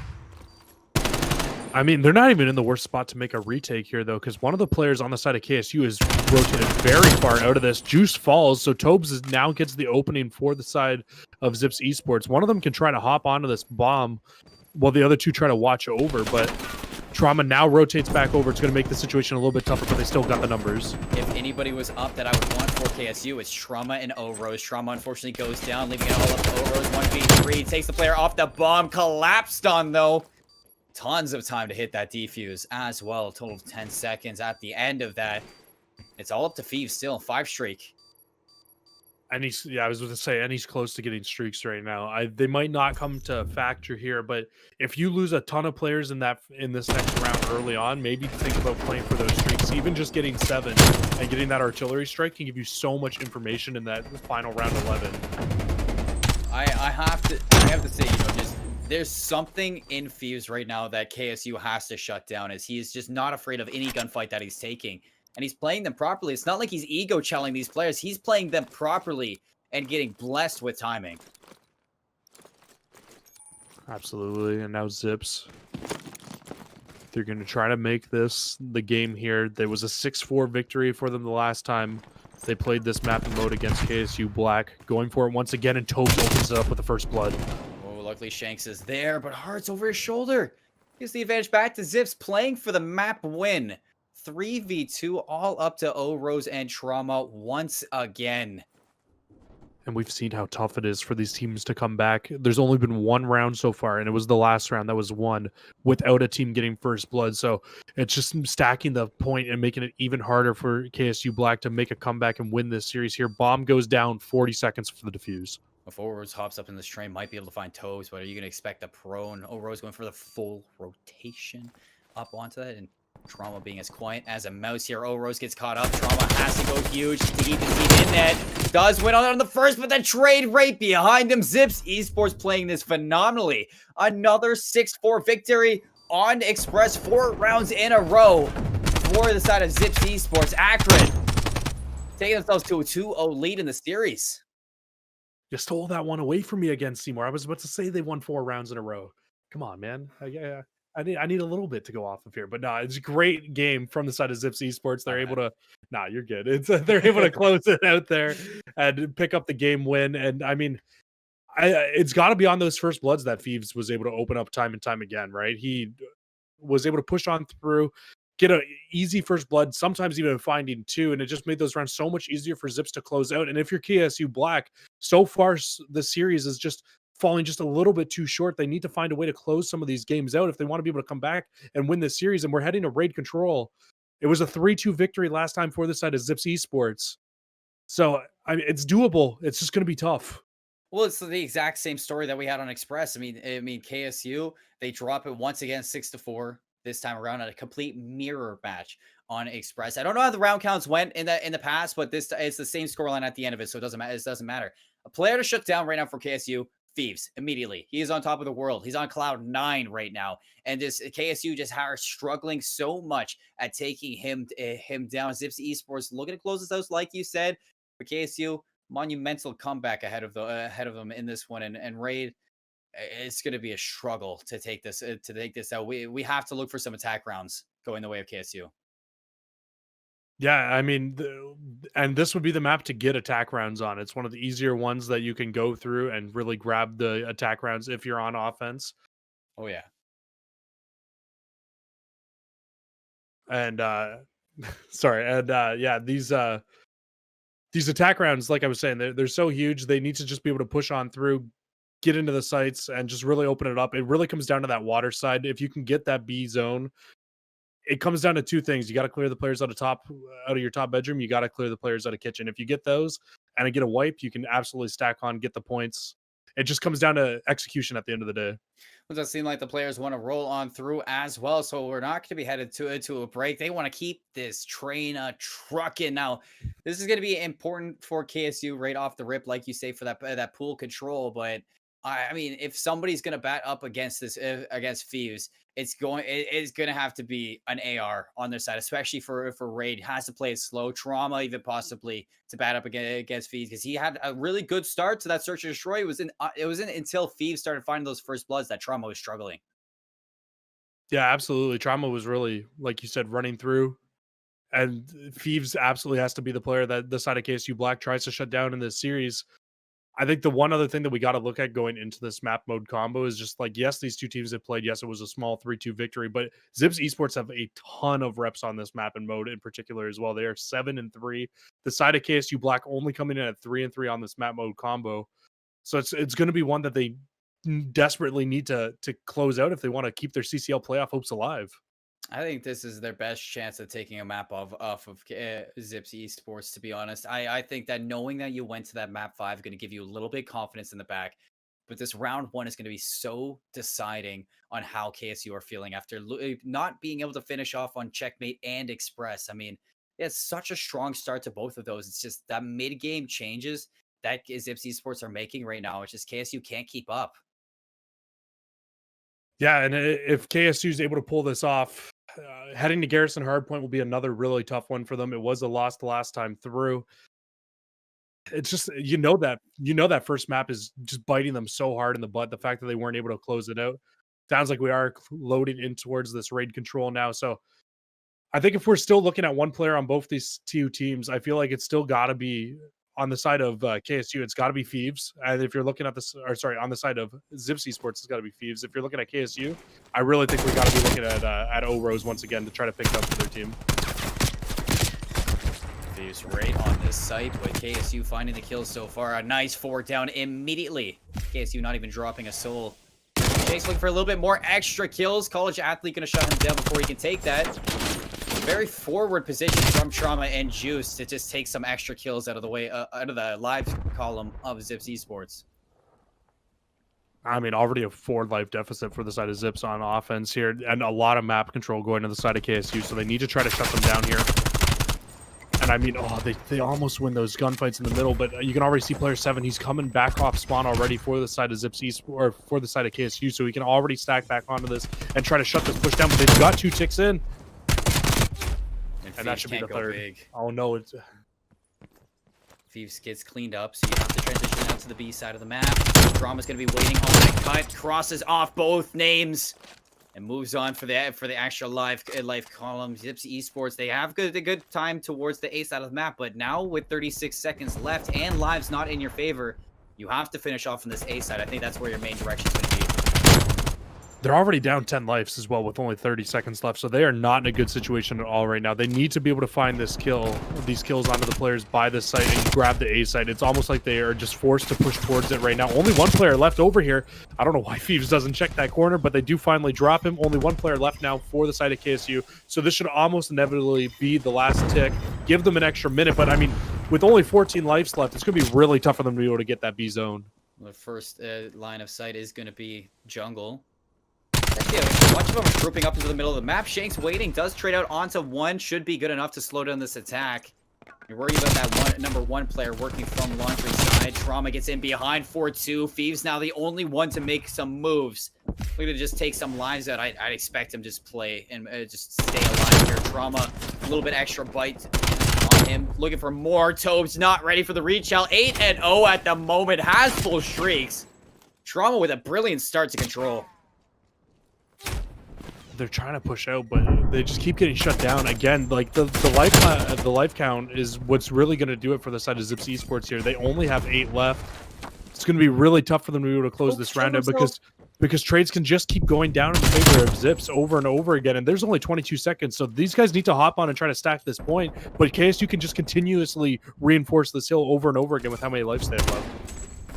I mean, they're not even in the worst spot to make a retake here, though, because one of the players on the side of KSU is rotated very far out of this. Juice falls, so Tobes now gets the opening for the side of Zips Esports. One of them can try to hop onto this bomb while the other 2 try to watch over, but Trauma now rotates back over. It's going to make the situation a little bit tougher, but they still got the numbers. If anybody was up that I would want for KSU, it's Trauma and O-Rose. Trauma unfortunately goes down, leaving it all up to O-Rose. 1v3, takes the player off the bomb. Collapsed on, though. Tons of time to hit that defuse as well. A total of 10 seconds at the end of that. It's all up to Thieves still. 5 streak. And I was going to say, and he's close to getting streaks right now. They might not come to factor here, but if you lose a ton of players in this next round early on, maybe think about playing for those streaks. Even just getting 7 and getting that artillery strike can give you so much information in that final round 11. I have to say, just There's something in Fuse right now that KSU has to shut down, as he is just not afraid of any gunfight that he's taking. And he's playing them properly. It's not like he's ego chelling these players. He's playing them properly and getting blessed with timing. Absolutely. And now Zips, they're going to try to make this the game here. There was a 6-4 victory for them the last time they played this map and mode against KSU Black. Going for it once again, and Tobes opens it up with the first blood. Oh, luckily Shanks is there, but Heart's over his shoulder. Gives the advantage back to Zips, playing for the map win. 3v2, all up to O-Rose and Trauma once again. And we've seen how tough it is for these teams to come back. There's only been one round so far, and it was the last round that was won without a team getting first blood. So it's just stacking the point and making it even harder for KSU Black to make a comeback and win this series here. Bomb goes down, 40 seconds for the defuse. Before Rose hops up in this train, might be able to find Toes, but are you going to expect the prone? Oh, Rose going for the full rotation up onto that, and Trauma being as quiet as a mouse here. Oh, Rose gets caught up. Trauma has to go huge to keep his team in net. Does win on the first, but the trade right behind him. Zips Esports playing this phenomenally. Another 6-4 victory on Express, 4 rounds in a row for the side of Zips Esports. Akron taking themselves to a 2-0 lead in the series. You stole that one away from me again, Seymour. I was about to say they won 4 rounds in a row. Come on, man. I need a little bit to go off of here, but no, it's a great game from the side of Zips Esports. They're able to, you're good. It's they're able to close it out there and pick up the game win. And I mean, it's got to be on those first bloods that Phoebes was able to open up time and time again, right? He was able to push on through, get an easy first blood, sometimes even finding 2, and it just made those rounds so much easier for Zips to close out. And if you're KSU Black, so far the series is just falling just a little bit too short. They need to find a way to close some of these games out if they want to be able to come back and win this series. And we're heading to raid control. It was a 3-2 victory last time for this side of Zips Esports. So I mean, it's doable. It's just going to be tough. Well, it's the exact same story that we had on Express. I mean, KSU, they drop it once again 6-4 this time around, at a complete mirror match on Express. I don't know how the round counts went in the past, but this it's the same scoreline at the end of it, so it doesn't matter. It doesn't matter. A player to shut down right now for KSU, Thieves, immediately. He is on top of the world. He's on cloud 9 right now, and this KSU just are struggling so much at taking him down. Zips Esports looking to close this out, like you said, for KSU. Monumental comeback ahead of them in this one, and raid, it's going to be a struggle to take this out. We have to look for some attack rounds going the way of KSU. Yeah, I mean, and this would be the map to get attack rounds on. It's one of the easier ones that you can go through and really grab the attack rounds if you're on offense. Oh yeah. And sorry, and yeah, these attack rounds, like I was saying, they're so huge. They need to just be able to push on through, get into the sites, and just really open it up. It really comes down to that water side. If you can get that B zone, it comes down to 2 things. You got to clear the players out of your top bedroom. You got to clear the players out of kitchen. If you get those and get a wipe, you can absolutely stack on, get the points. It just comes down to execution at the end of the day. It does seem like the players want to roll on through as well, so we're not going to be headed to a break. They want to keep this train trucking. Now, this is going to be important for KSU right off the rip, like you say, for that pool control. But I mean, if somebody's going to bat up against this against Fuse, it's going to have to be an AR on their side, especially for raid. Has to play it slow, Trauma even possibly to bat up against Fuse, because he had a really good start to that search and destroy. It wasn't until Thieves started finding those first bloods that Trauma was struggling. Yeah, absolutely. Trauma was really, like you said, running through. And Thieves absolutely has to be the player that the side of KSU Black tries to shut down in this series. I think the one other thing that we got to look at going into this map mode combo is just like, yes, these 2 teams have played. Yes, it was a small 3-2 victory, but Zips Esports have a ton of reps on this map and mode in particular as well. They are 7-3. The side of KSU Black only coming in at 3-3 on this map mode combo. So it's going to be one that they desperately need to close out if they want to keep their CCL playoff hopes alive. I think this is their best chance of taking a map off of Zips Esports, to be honest. I think that knowing that you went to that map 5 is going to give you a little bit of confidence in the back. But this round 1 is going to be so deciding on how KSU are feeling after not being able to finish off on Checkmate and Express. I mean, it's such a strong start to both of those. It's just that mid-game changes that Zips Esports are making right now. It's just KSU can't keep up. Yeah, and if KSU is able to pull this off, heading to Garrison Hardpoint will be another really tough one for them. It was a loss the last time through. It's just that first map is just biting them so hard in the butt. The fact that they weren't able to close it out. Sounds like we are loading in towards this raid control now. So I think if we're still looking at one player on both these two teams, I feel like it's still got to be on the side of KSU. It's got to be Thieves. And if you're looking at this, or sorry, on the side of Zips Esports, it's got to be Thieves. If you're looking at KSU, I really think we got to be looking at O-Rose once again to try to pick it up for their team. Thieves right on this site, with KSU finding the kills so far. A nice 4 down immediately. KSU not even dropping a soul. Jake's looking for a little bit more extra kills. College Athlete going to shut him down before he can take that. Very forward position from Trauma and Juice to just take some extra kills out of the way, out of the live column of Zips Esports. I mean, already a 4 life deficit for the side of Zips on offense here, and a lot of map control going to the side of KSU, so they need to try to shut them down here. And I mean, they almost win those gunfights in the middle, but you can already see player 7. He's coming back off spawn already for the side of Zips East, or for the side of KSU, so he can already stack back onto this and try to shut this push down. But they've got 2 ticks in, and that should be the third. Big. Oh no, it's Thieves gets cleaned up, so you have to transition out to the B side of the map. Drama's gonna be waiting on that cut, crosses off both names, and moves on for the extra life column. Zips Esports, they have a good time towards the A side of the map, but now with 36 seconds left and lives not in your favor, you have to finish off on this A side. I think that's where your main direction is going to be. They're already down 10 lives as well with only 30 seconds left, so they are not in a good situation at all right now. They need to be able to find these kills onto the players by this site and grab the A site. It's almost like they are just forced to push towards it right now. Only 1 player left over here. I don't know why Thieves doesn't check that corner, but they do finally drop him. Only 1 player left now for the side of KSU, so this should almost inevitably be the last tick. Give them an extra minute, but I mean, with only 14 lives left, it's going to be really tough for them to be able to get that B zone. The first line of sight is going to be jungle. Yeah, a bunch of them are grouping up into the middle of the map. Shanks waiting, does trade out onto 1, should be good enough to slow down this attack. You're worried about that number 1 player working from laundry side. Trauma gets in behind 4-2. Thieves now the only one to make some moves. Looking to just take some lives out. I'd expect him just play and just stay alive here. Trauma, a little bit extra bite on him. Looking for more. Tobes not ready for the reach out. 8-0 at the moment. Has full streaks. Trauma with a brilliant start to control. They're trying to push out, but they just keep getting shut down again. Like the life count is what's really going to do it for the side of Zips Esports here. They only have 8 left. It's going to be really tough for them to be able to close this round out because trades can just keep going down in favor of Zips over and over again. And there's only 22 seconds, so these guys need to hop on and try to stack this point. But KSU can just continuously reinforce this hill over and over again with how many lives they have left.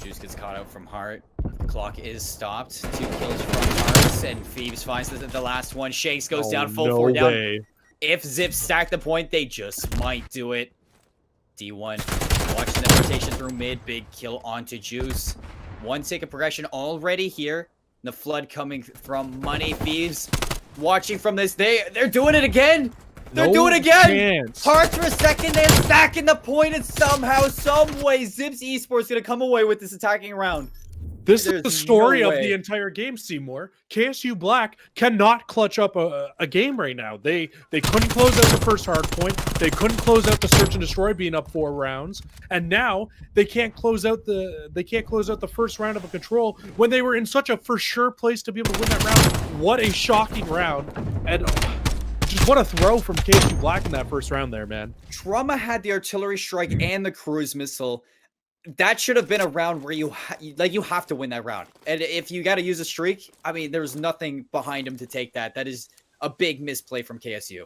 Juice gets caught out from Heart. The clock is stopped. 2 kills from Hearts, and Thieves finds the last one. Shakes goes down, full 4 down. If Zips stack the point, they just might do it. D1 watching the rotation through mid. Big kill onto Juice. 1 tick of progression already here. The flood coming from Money. Thieves watching from this. They're doing it again. They're doing it again! Hearts for a second, they're stacking the point, and somehow, some way, Zips Esports gonna come away with this attacking round. This is the story of the entire game, Seymour. KSU Black cannot clutch up a game right now. They couldn't close out the first hard point. They couldn't close out the search and destroy being up 4 rounds, and now they can't close out the first round of a control when they were in such a for sure place to be able to win that round. What a shocking round! And just what a throw from KSU Black in that first round there, man. Trauma had the artillery strike and the cruise missile. That should have been a round where you have to win that round. And if you got to use a streak, I mean, there's nothing behind him to take that. That is a big misplay from KSU.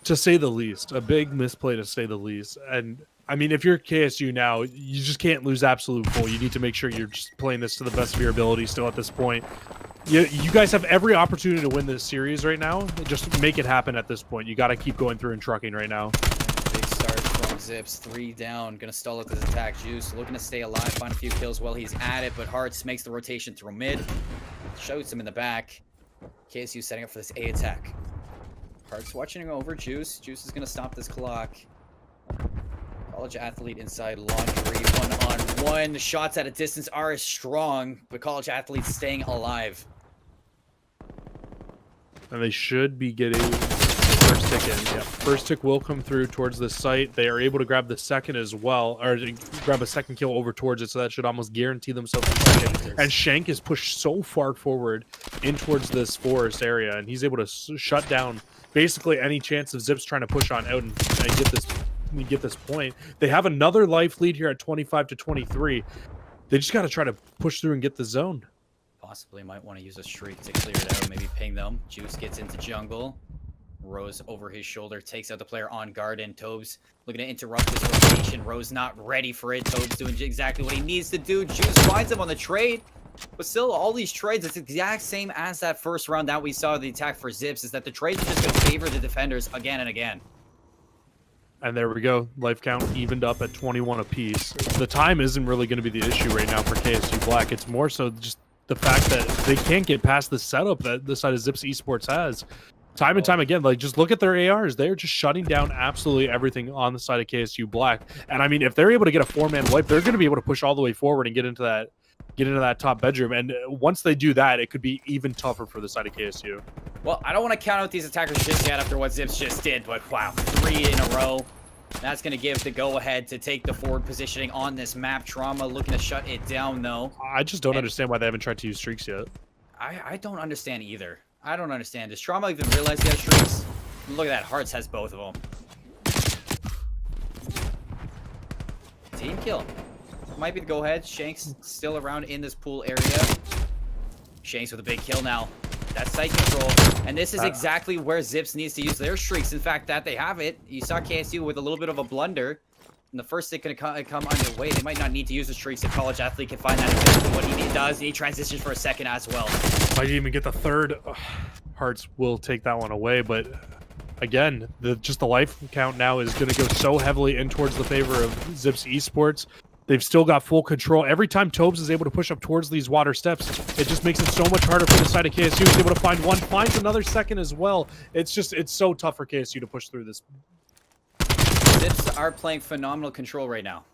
To say the least. A big misplay, to say the least. And I mean, if you're KSU now, you just can't lose absolute full. You need to make sure you're just playing this to the best of your ability still at this point. You guys have every opportunity to win this series right now. Just make it happen at this point. You got to keep going through and trucking right now. Big start from Zips. 3 down. Going to stall out this attack. Juice looking to stay alive. Find a few kills while he's at it. But Hearts makes the rotation through mid. Shoots him in the back. KSU setting up for this A attack. Hearts watching over Juice. Juice is going to stop this clock. College Athlete inside laundry. 1-on-1. Shots at a distance are strong, but College Athlete's staying alive. And they should be getting the first tick in. Yeah, first tick will come through towards the site. They are able to grab the second as well, or grab a second kill over towards it, so that should almost guarantee themselves a second. And Shank is pushed so far forward in towards this forest area, and he's able to shut down basically any chance of Zips trying to push on out and get this point. They have another life lead here at 25 to 23. They just got to try to push through and get the zone. Possibly might want to use a streak to clear it out, maybe ping them. Juice gets into jungle. Rose over his shoulder takes out the player on guard, and Tobes looking to interrupt this rotation. Rose not ready for it. Tobes doing exactly what he needs to do. Juice finds him on the trade. But still, all these trades, it's the exact same as that first round that we saw the attack for Zips, is that the trades are just going to favor the defenders again and again. And there we go. Life count evened up at 21 apiece. The time isn't really going to be the issue right now for KSU Black. It's more so just the fact that they can't get past the setup that the side of Zips Esports has. Time and time again, like, just look at their ARs. They're just shutting down absolutely everything on the side of KSU Black. And I mean, if they're able to get a 4-man wipe, they're going to be able to push all the way forward and get into that top bedroom. And once they do that, it could be even tougher for the side of KSU. Well, I don't want to count out these attackers just yet after what Zips just did, but wow, 3 in a row. That's going to give the go-ahead to take the forward positioning on this map. Trauma looking to shut it down, though. I just don't understand why they haven't tried to use streaks yet. I don't understand either. I don't understand. Does Trauma even realize he has streaks? Look at that. Hearts has both of them. Team kill. Might be the go-ahead. Shanks still around in this pool area. Shanks with a big kill now. That's site control. And this is exactly where Zips needs to use their streaks. In fact, that they have it. You saw KSU with a little bit of a blunder. And the first thing could come underway. They might not need to use the streaks. A college athlete can find that exactly what he does. He transitions for a second as well. Might even get the third. Hearts will take that one away, but again, just the life count now is going to go so heavily in towards the favor of Zips Esports. They've still got full control. Every time Tobes is able to push up towards these water steps, it just makes it so much harder for the side of KSU. He's able to find one, finds another second as well. It's so tough for KSU to push through this. Zips are playing phenomenal control right now.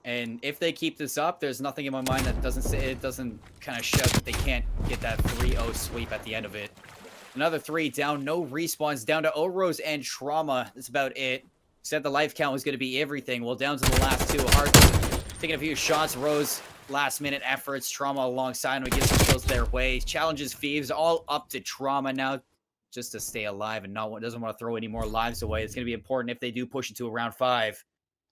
And if they keep this up, there's nothing in my mind that doesn't kind of shout that they can't get that 3-0 sweep at the end of it. Another 3 down, no respawns, down to O-Rose and Trauma. That's about it. Said the life count was going to be everything. Well, down to the last 2. Hearts taking a few shots. Rose, last-minute efforts. Trauma alongside him. He gets some kills their way. Challenges Thieves. All up to Trauma now just to stay alive and doesn't want to throw any more lives away. It's going to be important if they do push it to around 5.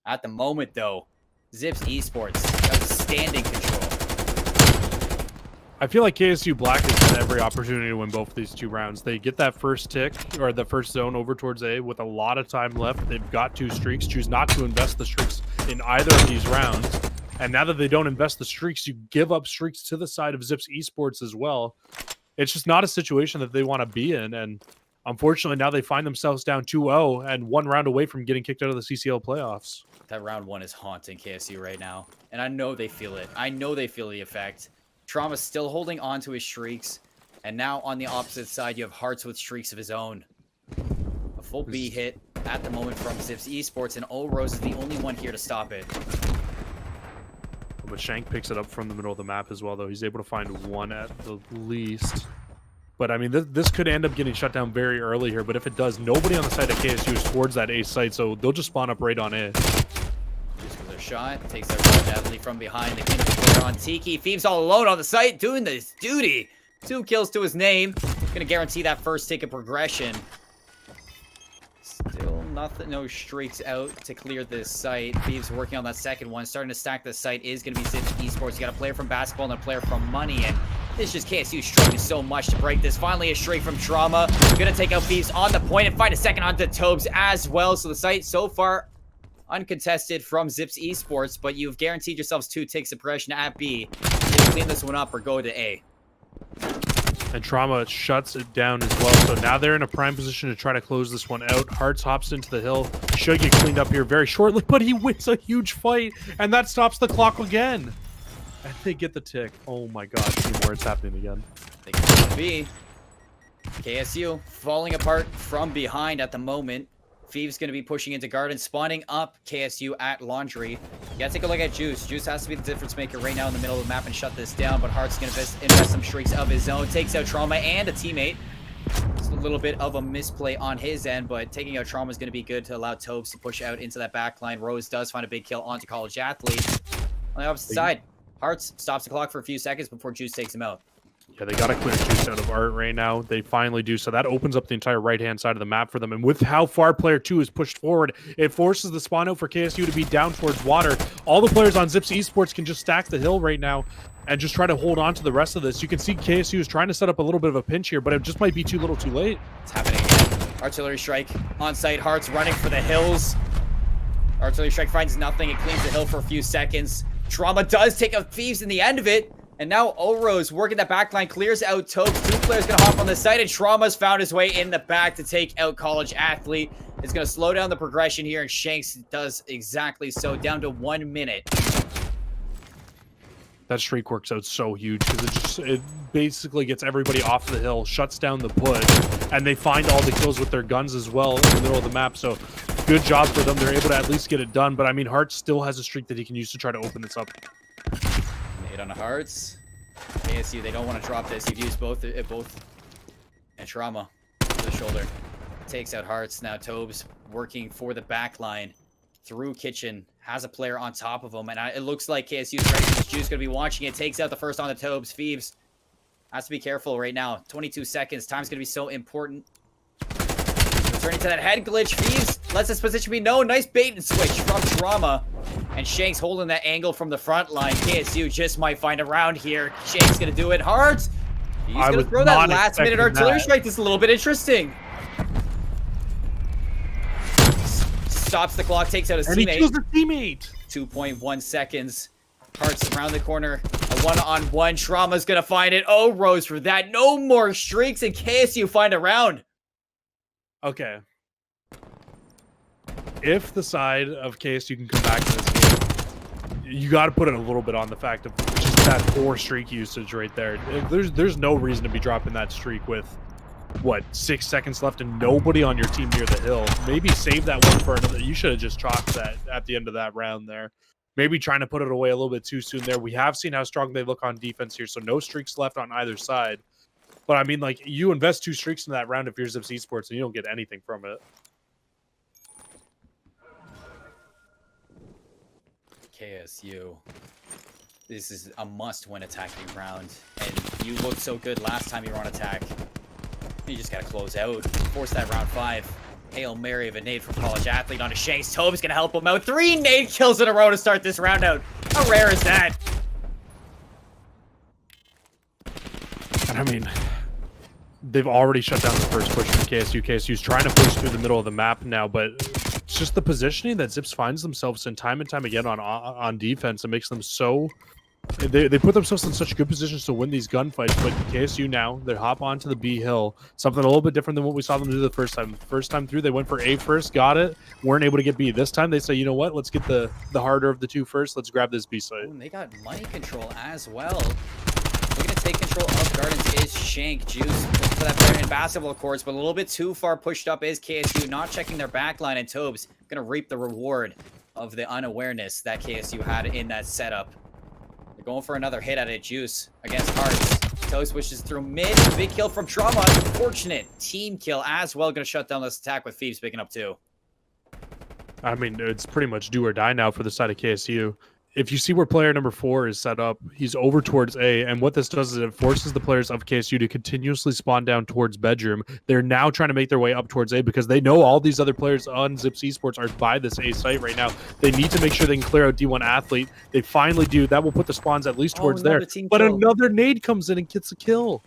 At the moment, though, Zips Esports outstanding control. I feel like KSU Black has had every opportunity to win both of these 2 rounds. They get that first tick, or the first zone over towards A with a lot of time left. They've got 2 streaks. Choose not to invest the streaks in either of these rounds. And now that they don't invest the streaks, you give up streaks to the side of Zips Esports as well. It's just not a situation that they want to be in. And unfortunately, now they find themselves down 2-0 and 1 round away from getting kicked out of the CCL playoffs. That round 1 is haunting KSU right now. And I know they feel it. I know they feel the effect. Trauma's still holding on to his streaks. And now on the opposite side, you have Hearts with streaks of his own. A full B hit at the moment from Zips Esports, and O-Rose is the only one here to stop it. But Shank picks it up from the middle of the map as well, though. He's able to find 1 at the least. But, I mean, this could end up getting shut down very early here. But if it does, nobody on the side of KSU is towards that A site, so they'll just spawn up right on A. Just with their shot, takes their college athlete from behind. They clean up the player on Tiki. Thieves all alone on the site, doing this duty. 2 kills to his name. Gonna guarantee that first tick of progression. Still nothing, no streaks out to clear this site. Thieves working on that second one. Starting to stack this site is going to be Zips Esports. You got a player from basketball and a player from money. And it's just KSU struggling so much to break this. Finally, a streak from Trauma. Going to take out Thieves on the point and find a second onto Tobes as well. So the site so far uncontested from Zips Esports. But you've guaranteed yourselves 2 ticks of progression at B. So you clean this one up or go to A. And Trauma shuts it down as well. So now they're in a prime position to try to close this one out. Hearts hops into the hill. Should get cleaned up here very shortly, but he wins a huge fight. And that stops the clock again. And they get the tick. Oh my god, Seymour, it's happening again. They can be. KSU falling apart from behind at the moment. Thieves going to be pushing into Garden, spawning up KSU at Laundry. You got to take a look at Juice. Juice has to be the difference maker right now in the middle of the map and shut this down, but Hart's going to invest some streaks of his own. Takes out Trauma and a teammate. Just a little bit of a misplay on his end, but taking out Trauma is going to be good to allow Tobes to push out into that back line. Rose does find a big kill onto College Athlete. On the opposite side, Hearts stops the clock for a few seconds before Juice takes him out. Yeah, they got to clear Juice out of Art right now. They finally do. So that opens up the entire right-hand side of the map for them. And with how far player 2 is pushed forward, it forces the spawn out for KSU to be down towards water. All the players on Zips Esports can just stack the hill right now and just try to hold on to the rest of this. You can see KSU is trying to set up a little bit of a pinch here, but it just might be too little too late. It's happening again. Artillery strike on site. Hearts running for the hills. Artillery strike finds nothing. It cleans the hill for a few seconds. Trauma does take out Thieves in the end of it. And now Oros working that backline, clears out Tobes. 2 players gonna hop on the site, and Trauma's found his way in the back to take out College Athlete. It's gonna slow down the progression here, and Shanks does exactly so, down to 1 minute. That streak works out so huge because it basically gets everybody off the hill, shuts down the push, and they find all the kills with their guns as well in the middle of the map. So good job for them. They're able to at least get it done. But I mean, Hart still has a streak that he can use to try to open this up. Hit on the Hearts. KSU, they don't want to drop this. You've used both. And Trauma to the shoulder. Takes out Hearts. Now Tobes working for the back line through Kitchen. Has a player on top of him. And it looks like KSU's ready. Juice going to be watching it. Takes out the first on the Tobes. Phoebes has to be careful right now. 22 seconds. Time's going to be so important. Returning to that head glitch. Phoebes lets his position be known. Nice bait and switch from Trauma. And Shanks holding that angle from the front line. KSU just might find a round here. Shanks going to do it hard. He's going to throw that last minute artillery strike. This is a little bit interesting. Stops the clock, takes out his teammate. He kills the teammate. 2.1 seconds. Hearts around the corner. A one-on-one. Trauma's going to find it. Oh, Rose for that. No more streaks, and KSU find a round. Okay. If the side of KSU can come back to this game, you got to put it a little bit on the fact of just that 4 streak usage right there. There's no reason to be dropping that streak with, what, 6 seconds left and nobody on your team near the hill. Maybe save that one for another. You should have just chalked that at the end of that round there. Maybe trying to put it away a little bit too soon there. We have seen how strong they look on defense here, so no streaks left on either side. But, I mean, like, you invest 2 streaks in that round if you're Zips Esports and you don't get anything from it. KSU. This is a must-win attacking round. And you looked so good last time you were on attack. You just gotta close out. Force that round 5. Hail Mary of a nade from College Athlete onto Shanks. Tobe's gonna help him out. 3 nade kills in a row to start this round out. How rare is that? And I mean, they've already shut down the first push from KSU. KSU's trying to push through the middle of the map now, but it's just the positioning that Zips finds themselves in time and time again on defense. It makes them so... They put themselves in such good positions to win these gunfights, but KSU now, they hop onto the B hill. Something a little bit different than what we saw them do the first time. First time through, they went for A first, got it, weren't able to get B. This time, they say, you know what, let's get the harder of the 2 first. Let's grab this B site. And they got money control as well. Looking to take control of Gardens is Shank. Juice looking for that player in basketball courts, but a little bit too far pushed up is KSU, not checking their backline, and Tobes going to reap the reward of the unawareness that KSU had in that setup. They're going for another hit at it. Juice against Hearts. Tobes pushes through mid. Big kill from Trauma. Unfortunate team kill as well. Going to shut down this attack with Thieves picking up 2. I mean, it's pretty much do or die now for the side of KSU. If you see where player number 4 is set up, he's over towards A, and what this does is it forces the players of KSU to continuously spawn down towards bedroom. They're now trying to make their way up towards A because they know all these other players on Zips Esports are by this A site right now. They need to make sure they can clear out D1 Athlete. They finally do. That will put the spawns at least towards there. But another nade comes in and gets a kill.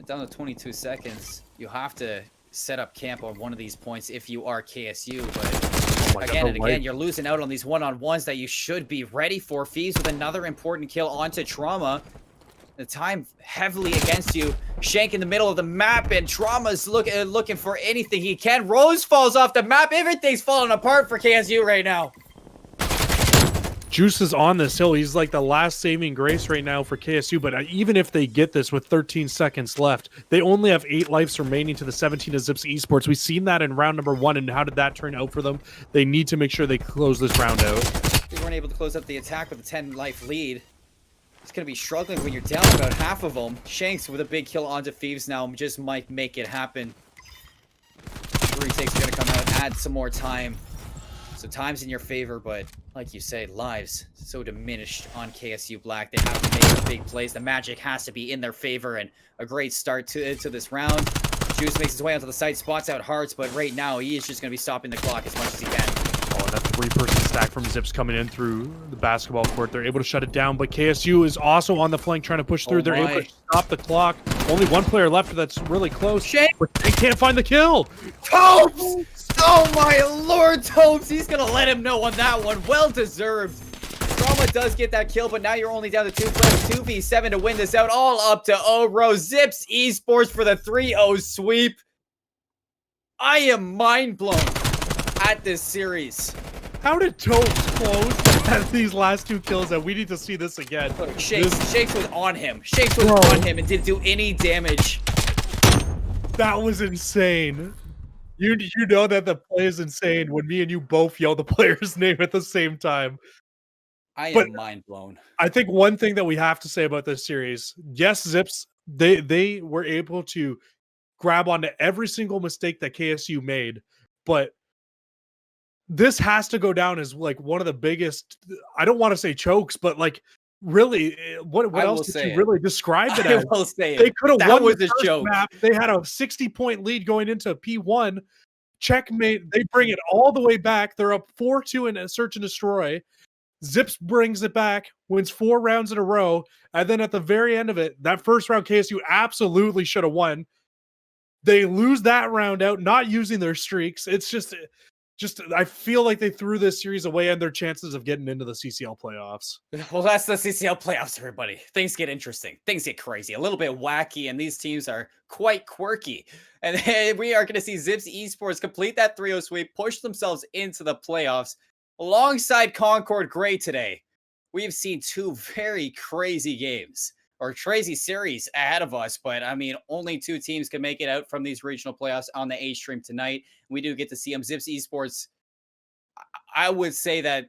Down to 22 seconds. You have to set up camp on one of these points if you are KSU, but again and again, you're losing out on these one-on-ones that you should be ready for. Fees with another important kill onto Trauma. The time heavily against you. Shank in the middle of the map, and Trauma's looking for anything he can. Rose falls off the map. Everything's falling apart for KSU right now. Juice is on this hill. He's like the last saving grace right now for KSU, but even if they get this with 13 seconds left, they only have 8 lives remaining to the 17 of Zips Esports. We've seen that in round number 1, and how did that turn out for them? They need to make sure they close this round out. They weren't able to close up the attack with a 10-life lead. It's going to be struggling when you're down about half of them. Shanks with a big kill onto Thieves now just might make it happen. retakes are going to come out, add some more time. So time's in your favor, but like you say, lives so diminished on KSU Black. They have to make a big plays. The magic has to be in their favor, and a great start to this round. Juice makes his way onto the site, spots out Hearts, but right now he is just going to be stopping the clock as much as he can. Oh, and that 3-person stack from Zips coming in through the basketball court. They're able to shut it down, but KSU is also on the flank trying to push through. They're able to stop the clock. Only one player left that's really close, but they can't find the kill. Topes! Oh my lord, Topes! He's going to let him know on that one. Well deserved. Trauma does get that kill, but now you're only down to 2 players, 2v7 to win this out, all up to Oro. Zips Esports for the 3-0 sweep. I am mind blown at this series. How did Topes close at these last 2 kills? And we need to see this again. Look, Shakes was on him. Shakes was on him and didn't do any damage. That was insane. You know that the play is insane when me and you both yell the player's name at the same time. I am mind blown. I think one thing that we have to say about this series, yes, Zips, they were able to grab onto every single mistake that KSU made, but this has to go down as like one of the biggest, I don't want to say chokes, but like really, what else did you really describe it as? I will say they could have won was the a joke. Map. They had a 60-point lead going into P1. Checkmate, they bring it all the way back. They're up 4-2 in a search and destroy. Zips brings it back, wins 4 rounds in a row, and then at the very end of it, that first round KSU absolutely should have won. They lose that round out, not using their streaks. It's just I feel like they threw this series away and their chances of getting into the CCL playoffs. Well, that's the CCL playoffs, everybody. Things get interesting. Things get crazy, a little bit wacky, and these teams are quite quirky. And we are going to see Zips Esports complete that 3-0 sweep, push themselves into the playoffs. Alongside Concord Gray today, we have seen 2 very crazy games, or crazy series ahead of us. But I mean, only 2 teams can make it out from these regional playoffs on the A stream tonight. We do get to see them. Zips Esports, I would say that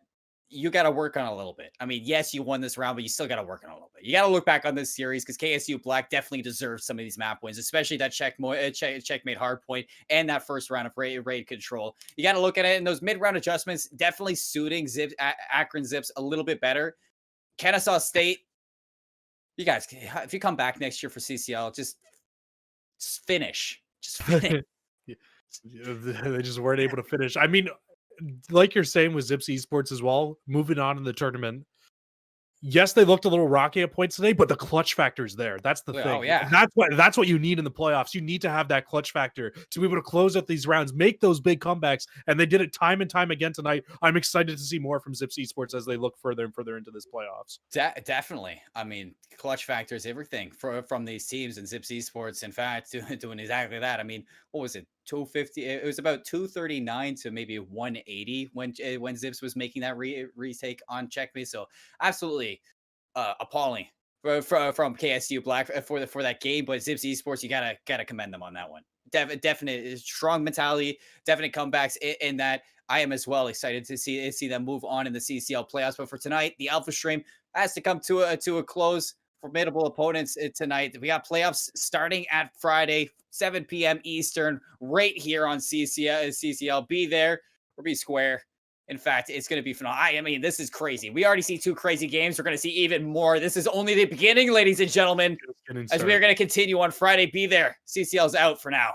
you got to work on a little bit. I mean, yes, you won this round, but you still got to work on a little bit. You got to look back on this series because KSU Black definitely deserves some of these map wins, especially that checkmate hardpoint and that first round of raid control. You got to look at it, and those mid-round adjustments definitely suiting Akron Zips a little bit better. Kennesaw State, you guys, if you come back next year for CCL, just finish. Just finish. They just weren't able to finish. I mean, like you're saying with Zips Esports as well, moving on in the tournament. Yes, they looked a little rocky at points today, but the clutch factor is there. That's the thing. Oh, yeah. That's what you need in the playoffs. You need to have that clutch factor to be able to close out these rounds, make those big comebacks, and they did it time and time again tonight. I'm excited to see more from Zips Esports as they look further and further into this playoffs. Definitely. I mean, clutch factor is everything from these teams, and Zips Esports, in fact, doing exactly that. I mean, what was it? 250. It was about 239 to maybe 180 when Zips was making that retake on Checkmate. So absolutely appalling from KSU Black for that game. But Zips Esports, you gotta commend them on that one. Definite strong mentality, definite comebacks in that. I am as well excited to see them move on in the CCL playoffs. But for tonight, the Alpha Stream has to come to a close. Formidable opponents tonight. We got playoffs starting at Friday, 7 p.m. Eastern, right here on CCL. Be there or be square. In fact, it's going to be phenomenal. I mean, this is crazy. We already see 2 crazy games. We're going to see even more. This is only the beginning, ladies and gentlemen, as we are going to continue on Friday. Be there. CCL's out for now.